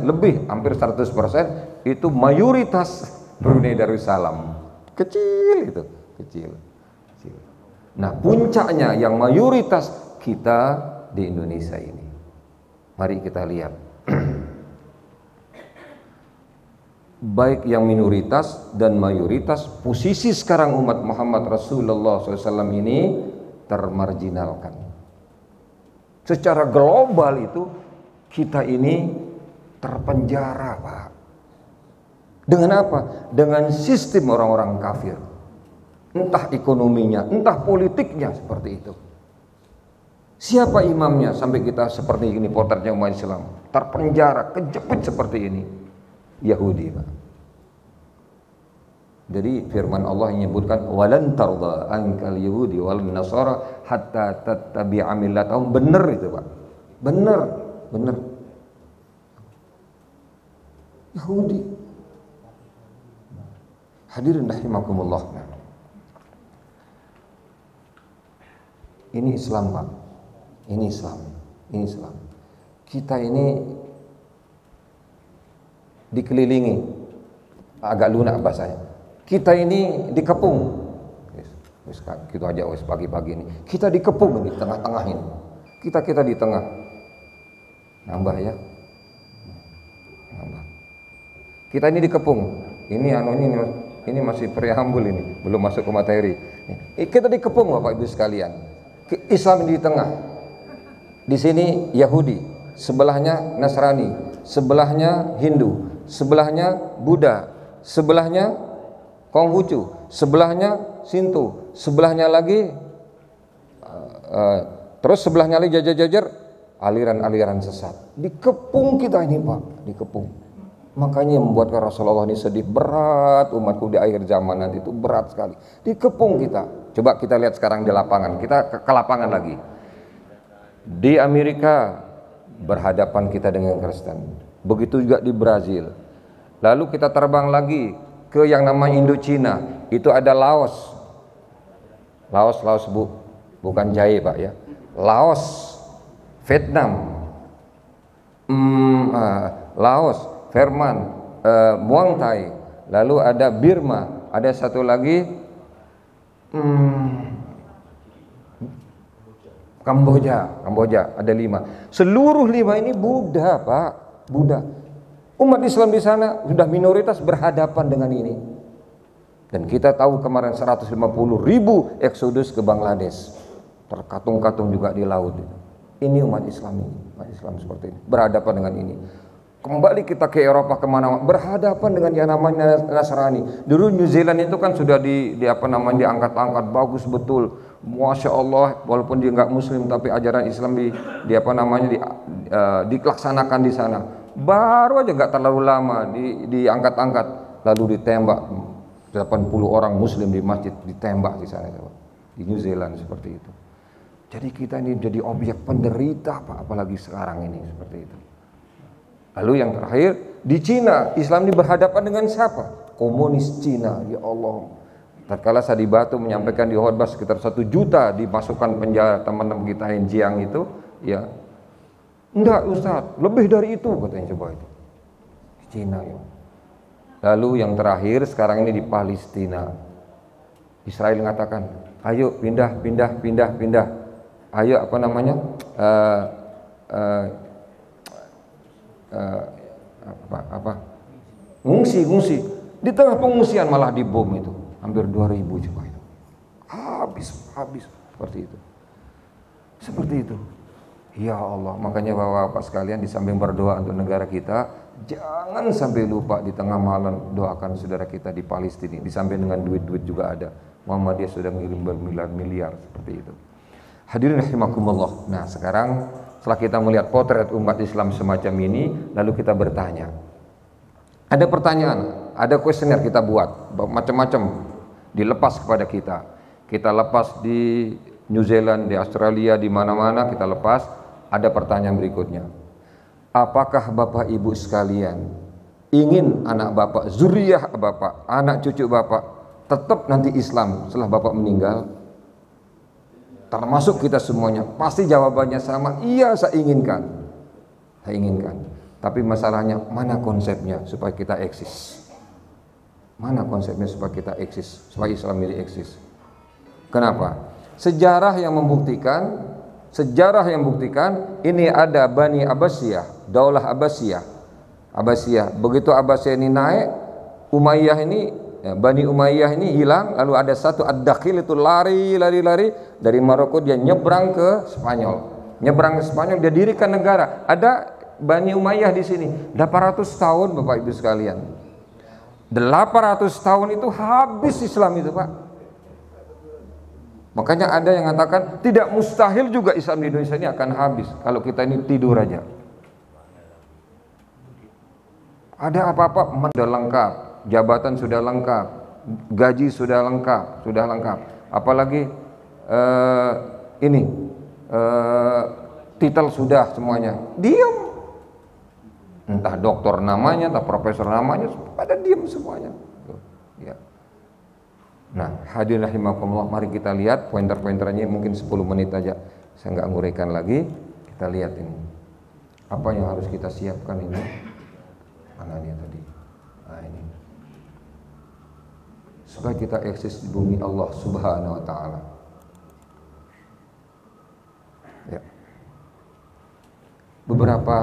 [SPEAKER 1] lebih, hampir 100% itu mayoritas Brunei Darussalam. Kecil itu, kecil. Nah, puncaknya yang mayoritas kita di Indonesia ini. Mari kita lihat. Baik yang minoritas dan mayoritas, posisi sekarang umat Muhammad Rasulullah SAW ini termarginalkan. Secara global itu kita ini terpenjara, Pak. Dengan apa? Dengan sistem orang-orang kafir. Entah ekonominya, entah politiknya seperti itu. Siapa imamnya sampai kita seperti ini potretnya umat Islam? Terpenjara, kejepit seperti ini. Yahudi, Pak. Jadi firman Allah menyebutkan walan tarda ankal yahudi wal nasara hatta tattabi'a millatahum. Benar itu, Pak. Benar. Yahudi. Hadirin rahimakumullah. Ini Islam, Pak. Ini Islam. Kita ini dikelilingi, agak lunak bahasanya. Kita ini dikepung. Gitu aja pagi-pagi ini. Kita dikepung di tengah-tengah ini. Kita di tengah. Nambah ya. Nambah. Kita ini dikepung. Ini masih preambul ini, belum masuk ke materi. Kita dikepung Bapak Ibu sekalian. Islam di tengah. Di sini Yahudi, sebelahnya Nasrani, sebelahnya Hindu, sebelahnya Buddha, sebelahnya Konghucu, sebelahnya Sinto, sebelahnya lagi terus sebelahnya lagi jajar-jajar aliran-aliran sesat. Dikepung kita ini, Pak, dikepung. Makanya membuatkan Rasulullah ini sedih, berat umatku di akhir zaman nanti itu berat sekali. Dikepung kita. Coba kita lihat sekarang di lapangan. Kita ke lapangan lagi. Di Amerika berhadapan kita dengan Kristen. Begitu juga di Brazil. Lalu kita terbang lagi ke yang namanya Indochina. Itu ada Laos. Laos Bu. Bukan jahe, Pak ya. Laos, Vietnam, Laos, Verman, Muang Thai, lalu ada Burma, ada satu lagi Kamboja, ada 5. Seluruh 5 ini Buddha, Pak, Buddha. Umat Islam di sana sudah minoritas berhadapan dengan ini. Dan kita tahu kemarin 150.000 eksodus ke Bangladesh, terkatung-katung juga di laut. Ini umat Islam ini, umat Islam seperti ini, berhadapan dengan ini. Kembali kita ke Eropa kemana-mana, berhadapan dengan yang namanya Nasrani. Dulu New Zealand itu kan sudah diangkat-angkat bagus betul, masya Allah. Walaupun dia nggak Muslim, tapi ajaran Islam dilaksanakan di sana. Baru aja nggak terlalu lama diangkat-angkat, lalu ditembak 80 orang Muslim di masjid, ditembak di sana, di New Zealand seperti itu. Jadi kita ini jadi objek penderita, Pak, apalagi sekarang ini seperti itu. Lalu yang terakhir di Cina, Islam ini berhadapan dengan siapa? Komunis Cina, ya Allah. Tatkala saya di Batu menyampaikan di khotbah sekitar 1 juta dimasukkan penjara teman-teman kita yang Jiang itu, ya. Enggak Ustaz, lebih dari itu katanya, coba itu. Di Cina ya. Lalu yang terakhir sekarang ini di Palestina. Israel mengatakan, ayo pindah. Ayo ngungsi di tengah pengungsian malah dibom itu hampir 2.000 coba itu habis seperti itu ya Allah. Makanya Bapak-bapak sekalian, di samping berdoa untuk negara kita, jangan sampai lupa di tengah malam doakan saudara kita di Palestina. Di samping dengan duit juga ada, Muhammadiyah sudah mengirim bermiliar-miliar seperti itu. Hadirin rahimakumullah. Nah sekarang Setelah kita melihat potret umat Islam semacam ini, lalu kita bertanya. Ada pertanyaan, ada kuesioner kita buat, macam-macam dilepas kepada kita. Kita lepas di New Zealand, di Australia, di mana-mana kita lepas. Ada pertanyaan berikutnya. Apakah Bapak Ibu sekalian ingin anak Bapak, zuriyah Bapak, anak cucu Bapak tetap nanti Islam setelah Bapak meninggal? Termasuk kita semuanya. Pasti jawabannya sama, iya saya inginkan. Saya inginkan. Tapi masalahnya mana konsepnya supaya kita eksis? Mana konsepnya supaya kita eksis, supaya Islam ini eksis? Kenapa? Sejarah yang membuktikan ini ada Bani Abbasiyah, Daulah Abbasiyah. Begitu Abbasiyah ini naik, Umayyah ini, Bani Umayyah ini hilang, lalu ada satu Ad-Dakhil itu lari dari Maroko, dia nyebrang ke Spanyol. Dia dirikan negara. Ada Bani Umayyah di sini. 800 tahun Bapak Ibu sekalian. 800 tahun itu habis Islam itu, Pak. Makanya ada yang mengatakan tidak mustahil juga Islam di Indonesia ini akan habis kalau kita ini tidur aja. Ada apa-apa sudah lengkap, jabatan sudah lengkap, gaji sudah lengkap. Apalagi titel sudah semuanya. Diam. Entah doktor namanya, entah profesor namanya, pada diam semuanya. Ya. Nah, hadirin rahimakumullah, mari kita lihat pointer-pointernya, mungkin 10 menit aja. Saya nggak nguraikan lagi. Kita lihat ini. Apa yang harus kita siapkan ini? Mana dia tadi? Nah, ini. Supaya kita eksis di bumi Allah Subhanahu wa taala. Ya. Beberapa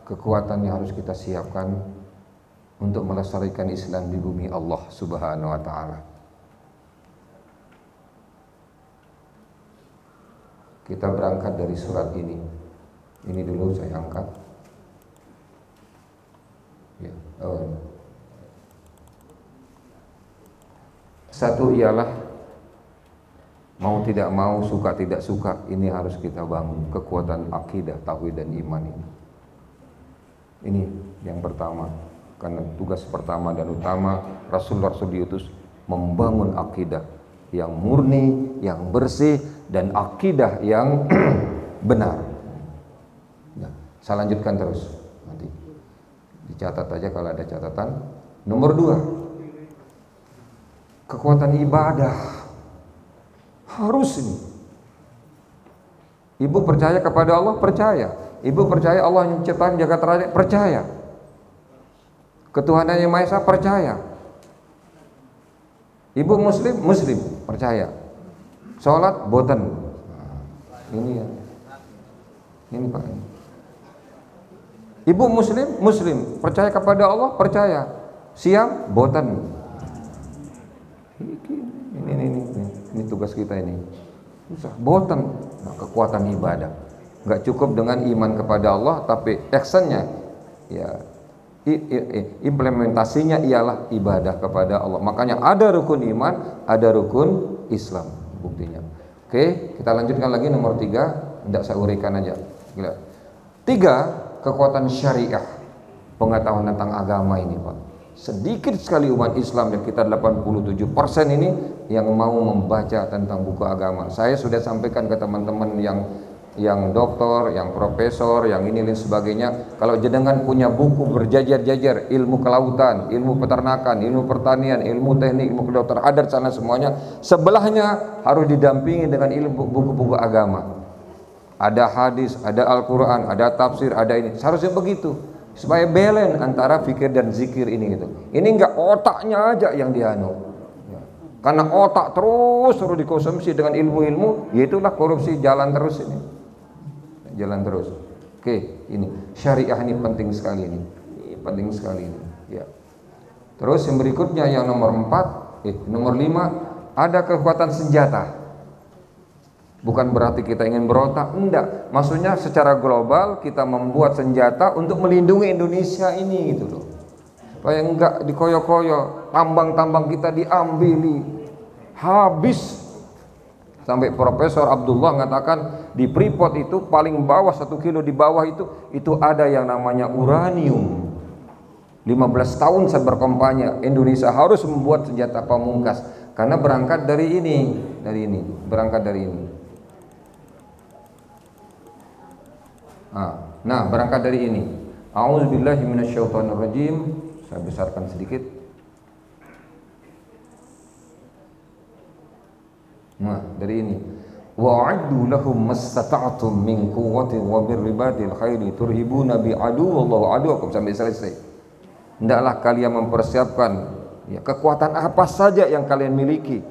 [SPEAKER 1] kekuatan yang harus kita siapkan untuk melestarikan Islam di bumi Allah Subhanahu wa taala. Kita berangkat dari surat ini. Ini dulu saya angkat. Ya. Satu ialah mau tidak mau, suka tidak suka, ini harus kita bangun kekuatan akidah, tauhid dan iman ini. Ini yang pertama. Karena tugas pertama dan utama Rasul-Rasul diutus membangun akidah yang murni, yang bersih, dan akidah yang benar. Nah, saya lanjutkan terus. Nanti dicatat aja kalau ada catatan. Nomor 2, kekuatan ibadah harus ini. Ibu percaya kepada Allah, percaya. Ibu percaya Allah yang menciptakan jagat raya, percaya. Ketuhanan yang Maha Esa, percaya. Ibu muslim, percaya. Sholat, boten. Ini ya. Ini Pak. Ibu muslim, percaya kepada Allah, percaya. Siam, boten. Ini tugas kita ini. Boten. Nah, kekuatan ibadah. Enggak cukup dengan iman kepada Allah, tapi actionnya, ya, implementasinya ialah ibadah kepada Allah. Makanya ada rukun iman, ada rukun Islam buktinya. Oke, kita lanjutkan lagi nomor 3. Tidak saya uraikan aja. 3, kekuatan syariah, pengetahuan tentang agama ini, Pak. Sedikit sekali umat Islam yang kita 87% ini yang mau membaca tentang buku agama. Saya sudah sampaikan ke teman-teman yang doktor, yang profesor, yang ini dan sebagainya. Kalau jenengan punya buku berjajar-jajar, ilmu kelautan, ilmu peternakan, ilmu pertanian, ilmu teknik, ilmu kedokteran, ada di sana semuanya. Sebelahnya harus didampingi dengan ilmu buku-buku agama. Ada hadis, ada Al-Quran, ada tafsir, ada ini. Seharusnya begitu, supaya balance antara fikir dan zikir ini gitu. Ini enggak otaknya aja yang dianu. Karena otak terus dikonsumsi dengan ilmu-ilmu, yaitulah korupsi jalan terus ini. Jalan terus. Oke, ini syariah ini penting sekali ini. Penting sekali ini. Ya. Terus yang berikutnya yang nomor 5 ada kekuatan senjata. Bukan berarti kita ingin berontak, enggak. Maksudnya secara global kita membuat senjata untuk melindungi Indonesia ini gitu loh. Supaya enggak dikoyo-koyo, tambang-tambang kita diambili. Habis Sampai Profesor Abdullah mengatakan di Freeport itu paling bawah 1 kilo di bawah itu ada yang namanya uranium. 15 tahun saya berkampanye Indonesia harus membuat senjata pamungkas karena berangkat dari ini, berangkat dari ini. Nah, berangkat dari ini. A'udzubillahi minasyaitonirrajim. Saya besarkan sedikit. Nah, dari ini. Wa'addu lahum mastata'tum min quwwatin wa min ribatil khairi turhibuna bi aduwallahu aduwakum sampai selesai. Hendaklah kalian mempersiapkan ya, kekuatan apa saja yang kalian miliki.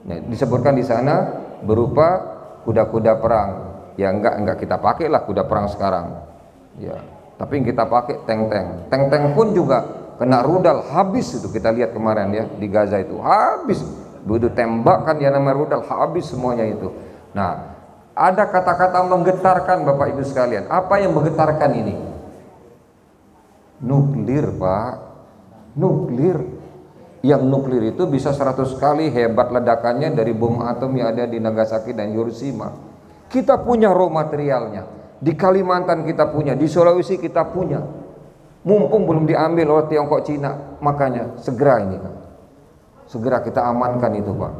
[SPEAKER 1] Nah, disebutkan di sana berupa kuda-kuda perang. Ya enggak kita pakai lah kuda perang sekarang. Ya, tapi yang kita pakai tank-tank. Tank-tank pun juga kena rudal habis itu kita lihat kemarin ya di Gaza itu habis. Begitu tembakan yang namanya rudal habis semuanya itu. Nah, ada kata-kata menggetarkan Bapak Ibu sekalian. Apa yang menggetarkan ini? Nuklir, Pak. Nuklir. Yang nuklir itu bisa 100 kali hebat ledakannya dari bom atom yang ada di Nagasaki dan Hiroshima. Kita punya raw materialnya. Di Kalimantan kita punya, di Sulawesi kita punya. Mumpung belum diambil oleh Tiongkok, Cina, makanya segera ini, Pak. Segera kita amankan itu, Pak.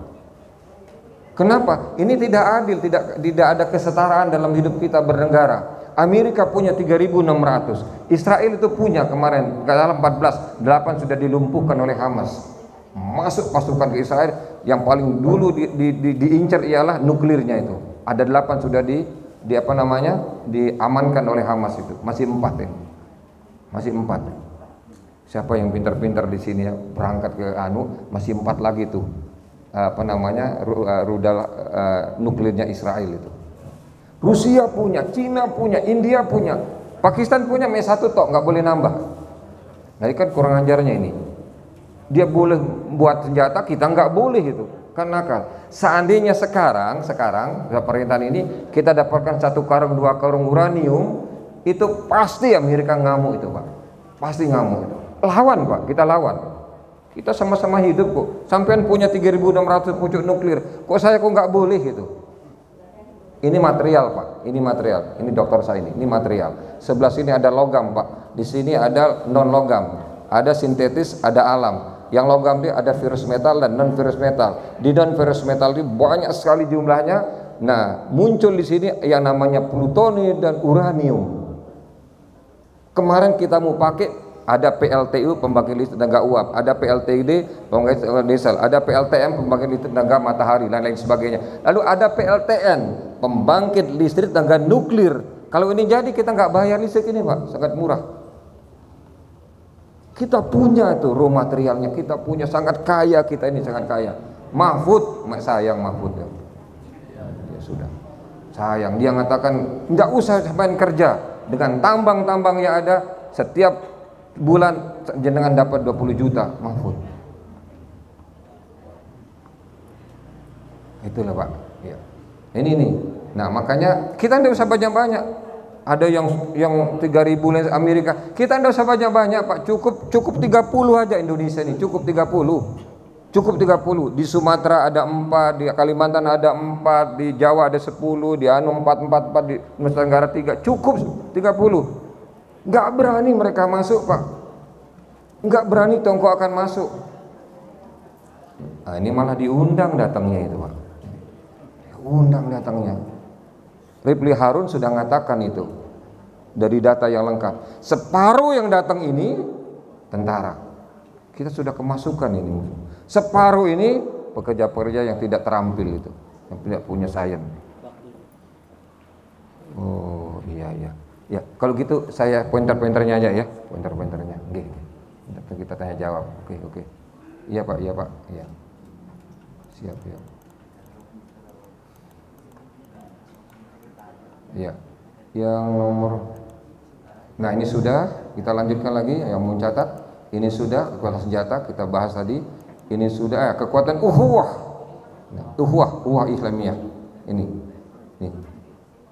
[SPEAKER 1] Kenapa? Ini tidak adil, tidak ada kesetaraan dalam hidup kita bernegara. Amerika punya 3.600, Israel itu punya kemarin dalam 14, 8 sudah dilumpuhkan oleh Hamas. Masuk pasukan ke Israel, yang paling dulu diincar ialah nuklirnya itu. Ada 8 sudah diamankan oleh Hamas itu. Masih 4 ya. Masih 4. Siapa yang pintar-pintar di sini ya, berangkat ke masih 4 lagi tuh rudal nuklirnya Israel itu. Rusia punya, Cina punya, India punya, Pakistan punya, satu tok, nggak boleh nambah. Nah, kan kurang ajarnya ini. Dia boleh buat senjata, kita nggak boleh itu, kan nakal. Seandainya sekarang pemerintahan ini kita dapatkan 1 karung 2 karung uranium, itu pasti Amerika ngamuk itu, Pak. Pasti ngamuk itu. Lawan, Pak, kita lawan. Kita sama-sama hidup kok. Sampean punya 3.600 pucuk nuklir, kok saya nggak boleh gitu. Ini material, Pak. Ini material. Ini dokter saya ini material. Sebelah sini ada logam, Pak. Di sini ada non logam. Ada sintetis, ada alam. Yang logam dia ada virus metal dan non virus metal. Di non virus metal itu banyak sekali jumlahnya. Nah, muncul di sini yang namanya plutonium dan uranium. Kemarin kita mau pakai ada PLTU pembangkit listrik tenaga uap, ada PLTUD pembangkit diesel, ada PLTM pembangkit listrik tenaga matahari dan lain sebagainya. Lalu ada PLTN pembangkit listrik tenaga nuklir. Kalau ini jadi kita nggak bayar listrik ini, Pak, sangat murah. Kita punya itu raw materialnya, kita punya, sangat kaya kita ini, sangat kaya. Mahfud, sayang Mahfud ya. Ya sudah, sayang dia mengatakan nggak usah sampai kerja dengan tambang-tambang yang ada setiap bulan jenengan dapat 20 juta, Mahfud. Itulah, Pak. Ya. Ini. Nah, makanya kita tidak usah banyak-banyak. Ada yang 3.000 Amerika. Kita tidak usah banyak-banyak, Pak. Cukup 30 aja Indonesia ini, cukup 30. Cukup 30. Di Sumatera ada 4, di Kalimantan ada 4, di Jawa ada 10, di 4, di Nusa Tenggara 3. Cukup 30. Nggak berani mereka masuk, Pak. Nggak berani Tiongkok akan masuk. Nah, ini malah diundang datangnya itu, Pak. Undang datangnya. Rifli Harun sudah mengatakan itu dari data yang lengkap. Separuh yang datang ini tentara. Kita sudah kemasukan ini. Separuh ini pekerja-pekerja yang tidak terampil itu, yang tidak punya sains. Oh iya. Ya, kalau gitu saya pointer-pointernya aja ya, pointer-pointernya. Oke. Kita tanya jawab. Oke. Iya, Pak. Iya. Siap ya. Iya. Yang nomor. Nah, ini sudah, kita lanjutkan lagi yang mau catat. Ini sudah kekuatan senjata kita bahas tadi. Ini sudah kekuatan uhuwah. Uhuwah Islamiyah. Ini.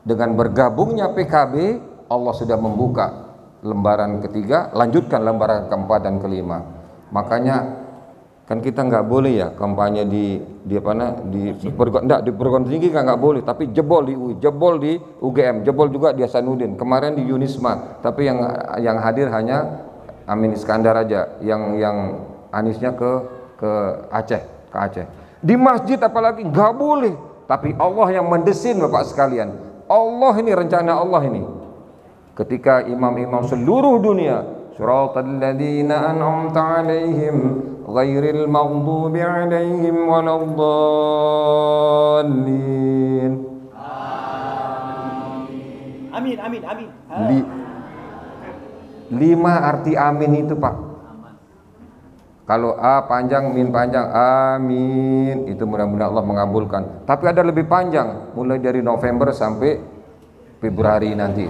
[SPEAKER 1] Dengan bergabungnya PKB, Allah sudah membuka lembaran ketiga, lanjutkan lembaran keempat dan kelima. Makanya Kan kita nggak boleh ya kampanye di apa di perguruan tinggi nggak boleh, tapi jebol di UI, jebol di UGM, jebol juga di Hasanuddin, kemarin di Unisma, tapi yang hadir hanya Amin Iskandar aja, yang Anisnya ke Aceh. Di masjid apalagi nggak boleh, tapi Allah yang mendesin Bapak sekalian. Allah ini rencana Allah ini. Ketika imam-imam seluruh dunia, suratal ladzina an'amta 'alaihim ghairil maghdubi 'alaihim waladdallin.
[SPEAKER 2] Amin.
[SPEAKER 1] Lima arti amin itu Pak. Kalau A panjang, min panjang, amin, itu mudah-mudahan Allah mengabulkan. Tapi ada lebih panjang, mulai dari November sampai Februari nanti.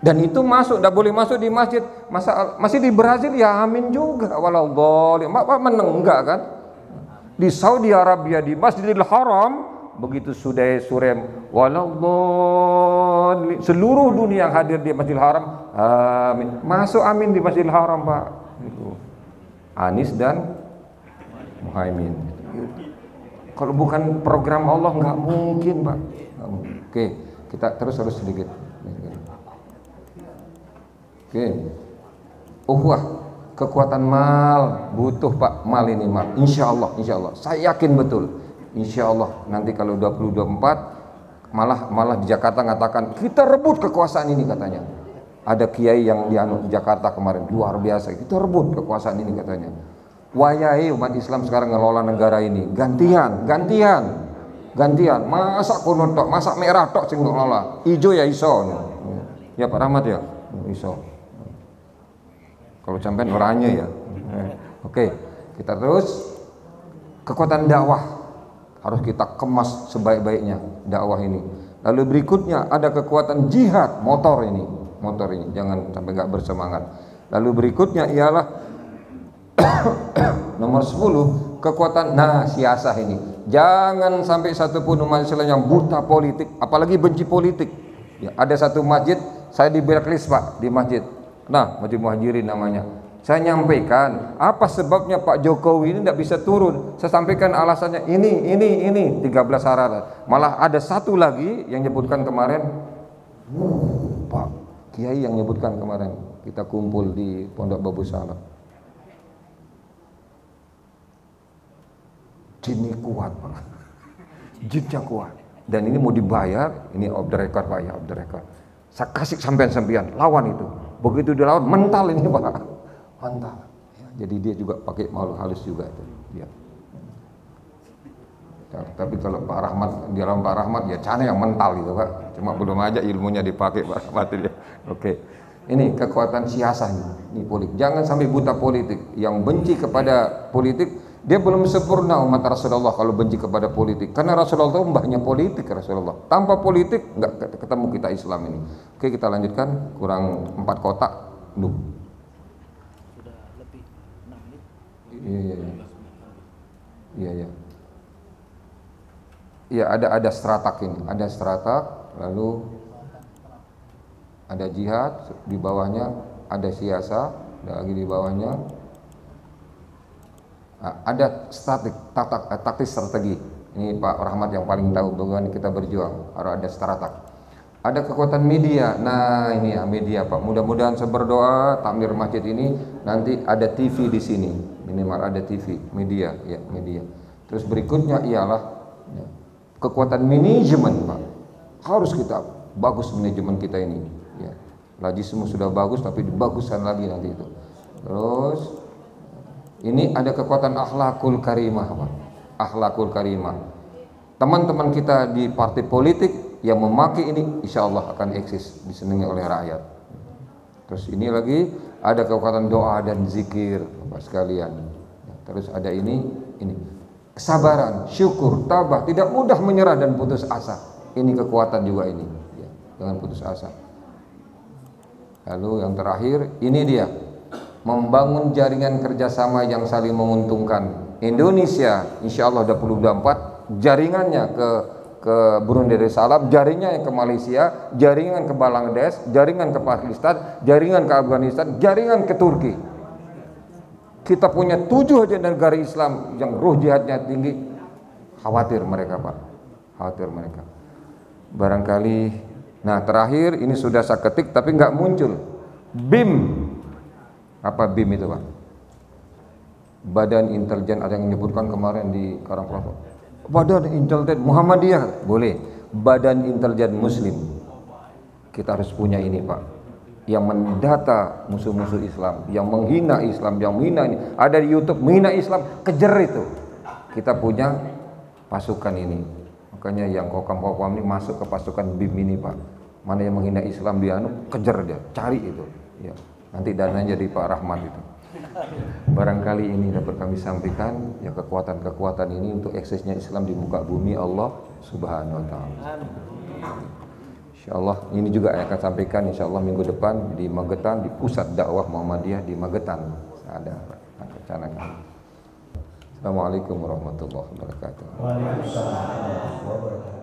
[SPEAKER 1] Dan itu masuk, tidak boleh masuk di masjid. Masih di Brazil ya amin juga. Walau meneng enggak kan? Di Saudi Arabia di Masjidil Haram begitu sudah surem walau seluruh dunia yang hadir di Masjidil Haram amin. Masuk amin di Masjidil Haram Pak. Itu Anies dan Muhaimin. Kalau bukan program Allah nggak mungkin Pak. Oke, kita terus sedikit. Oke, kekuatan mal butuh Pak, mal ini mal. Insya Allah, saya yakin betul. Insya Allah nanti kalau 2024 malah di Jakarta mengatakan kita rebut kekuasaan ini katanya. Ada kiai yang di Jakarta kemarin luar biasa, kita rebut kekuasaan ini katanya. Wayai umat Islam sekarang ngelola negara ini, gantian. Masa kuno tok, masa merah tok sing ngelola, ijo ya iso. Ya Pak Rahmat ya, iso. Kalau sampai orangnya ya. Oke, kita terus kekuatan dakwah harus kita kemas sebaik-baiknya dakwah ini. Lalu berikutnya ada kekuatan jihad motor ini jangan sampai nggak bersemangat. Lalu berikutnya ialah nomor 10 kekuatan siasah ini. Jangan sampai satupun umat Islam yang buta politik, apalagi benci politik. Ya, ada satu masjid saya di blacklist Pak di masjid. Masjid Muhajirin namanya. Saya nyampaikan apa sebabnya Pak Jokowi ini tidak bisa turun. Saya sampaikan alasannya ini 13 syarat. Malah ada satu lagi yang nyebutkan kemarin, Pak Kiai yang nyebutkan kemarin kita kumpul di Pondok Babu Salam. Jinnya kuat Pak. Jinnya kuat. Dan ini mau dibayar, ini off the record Pak ya, off the record. Saya kasih sampean lawan itu. Begitu dilawan mental ini Pak, mental. Ya, jadi dia juga pakai makhluk halus juga itu. Dia. Ya, tapi kalau Pak Rahmat di lawan Pak Rahmat ya Cana yang mental gitu Pak. Cuma belum aja ilmunya dipakai Pak Rahmat dia. Oke. Ini kekuatan siasah ini politik. Jangan sampai buta politik. Yang benci kepada politik dia belum sempurna umat Rasulullah kalau benci kepada politik. Karena Rasulullah itu mbahnya politik Rasulullah. Tanpa politik enggak ketemu kita Islam ini. Oke, kita lanjutkan. Kurang 4 kotak. Sudah lebih 6 menit. Iya. Iya, ada stratak ini. Ada stratak, lalu ada jihad di bawahnya, ada siasa, ada lagi di bawahnya. Ada taktik strategi. Ini Pak Rahmat yang paling tahu bagaimana kita berjuang. Harus ada stratak. Ada kekuatan media. Ini ya media Pak. Mudah-mudahan saya berdoa takmir masjid ini nanti ada TV di sini. Minimal ada TV, media. Terus berikutnya ialah kekuatan manajemen Pak. Harus kita bagus manajemen kita ini. Ya. Lagi semua sudah bagus tapi dibaguskan lagi nanti itu. Terus ini ada kekuatan akhlakul karimah Pak. Akhlakul karimah. Teman-teman kita di partai politik yang memakai ini insya Allah akan eksis, disenangi oleh rakyat. Terus ini lagi ada kekuatan doa dan zikir Bapak sekalian. Terus ada ini kesabaran, syukur, tabah, tidak mudah menyerah dan putus asa. Ini kekuatan juga ini ya, jangan putus asa. Lalu yang terakhir ini dia membangun jaringan kerjasama yang saling menguntungkan. Indonesia insya Allah 2024 jaringannya ke Brunei Darussalam, jaringannya ke Malaysia, jaringan ke Bangladesh, jaringan ke Pakistan, jaringan ke Afghanistan, jaringan ke Turki. Kita punya 7 aja negara Islam yang ruh jihadnya tinggi, khawatir mereka Pak, khawatir mereka. Barangkali, nah terakhir ini sudah saya ketik tapi nggak muncul. BIM, apa BIM itu Pak? Badan Intelijen, ada yang menyebutkan kemarin di Karangploso. Badan Intelijen Muhammadiyah, boleh. Badan Intelijen Muslim. Kita harus punya ini Pak. Yang mendata musuh-musuh Islam, yang menghina Islam, yang menghina ini. Ada di YouTube menghina Islam, kejar itu. Kita punya pasukan ini. Makanya yang kokam-kokam ini masuk ke pasukan BIM ini Pak. Mana yang menghina Islam dia kejar dia, cari itu. Ya. Nanti dananya jadi Pak Rahman itu. Barangkali ini dapat kami sampaikan ya, kekuatan-kekuatan ini untuk eksesnya Islam di muka bumi Allah Subhanahu wa taala. Insyaallah ini juga akan sampaikan insyaallah minggu depan di Magetan, di pusat dakwah Muhammadiyah di Magetan. Ada rencana kami. Assalamualaikum warahmatullahi wabarakatuh.
[SPEAKER 2] Waalaikumsalam warahmatullahi wabarakatuh.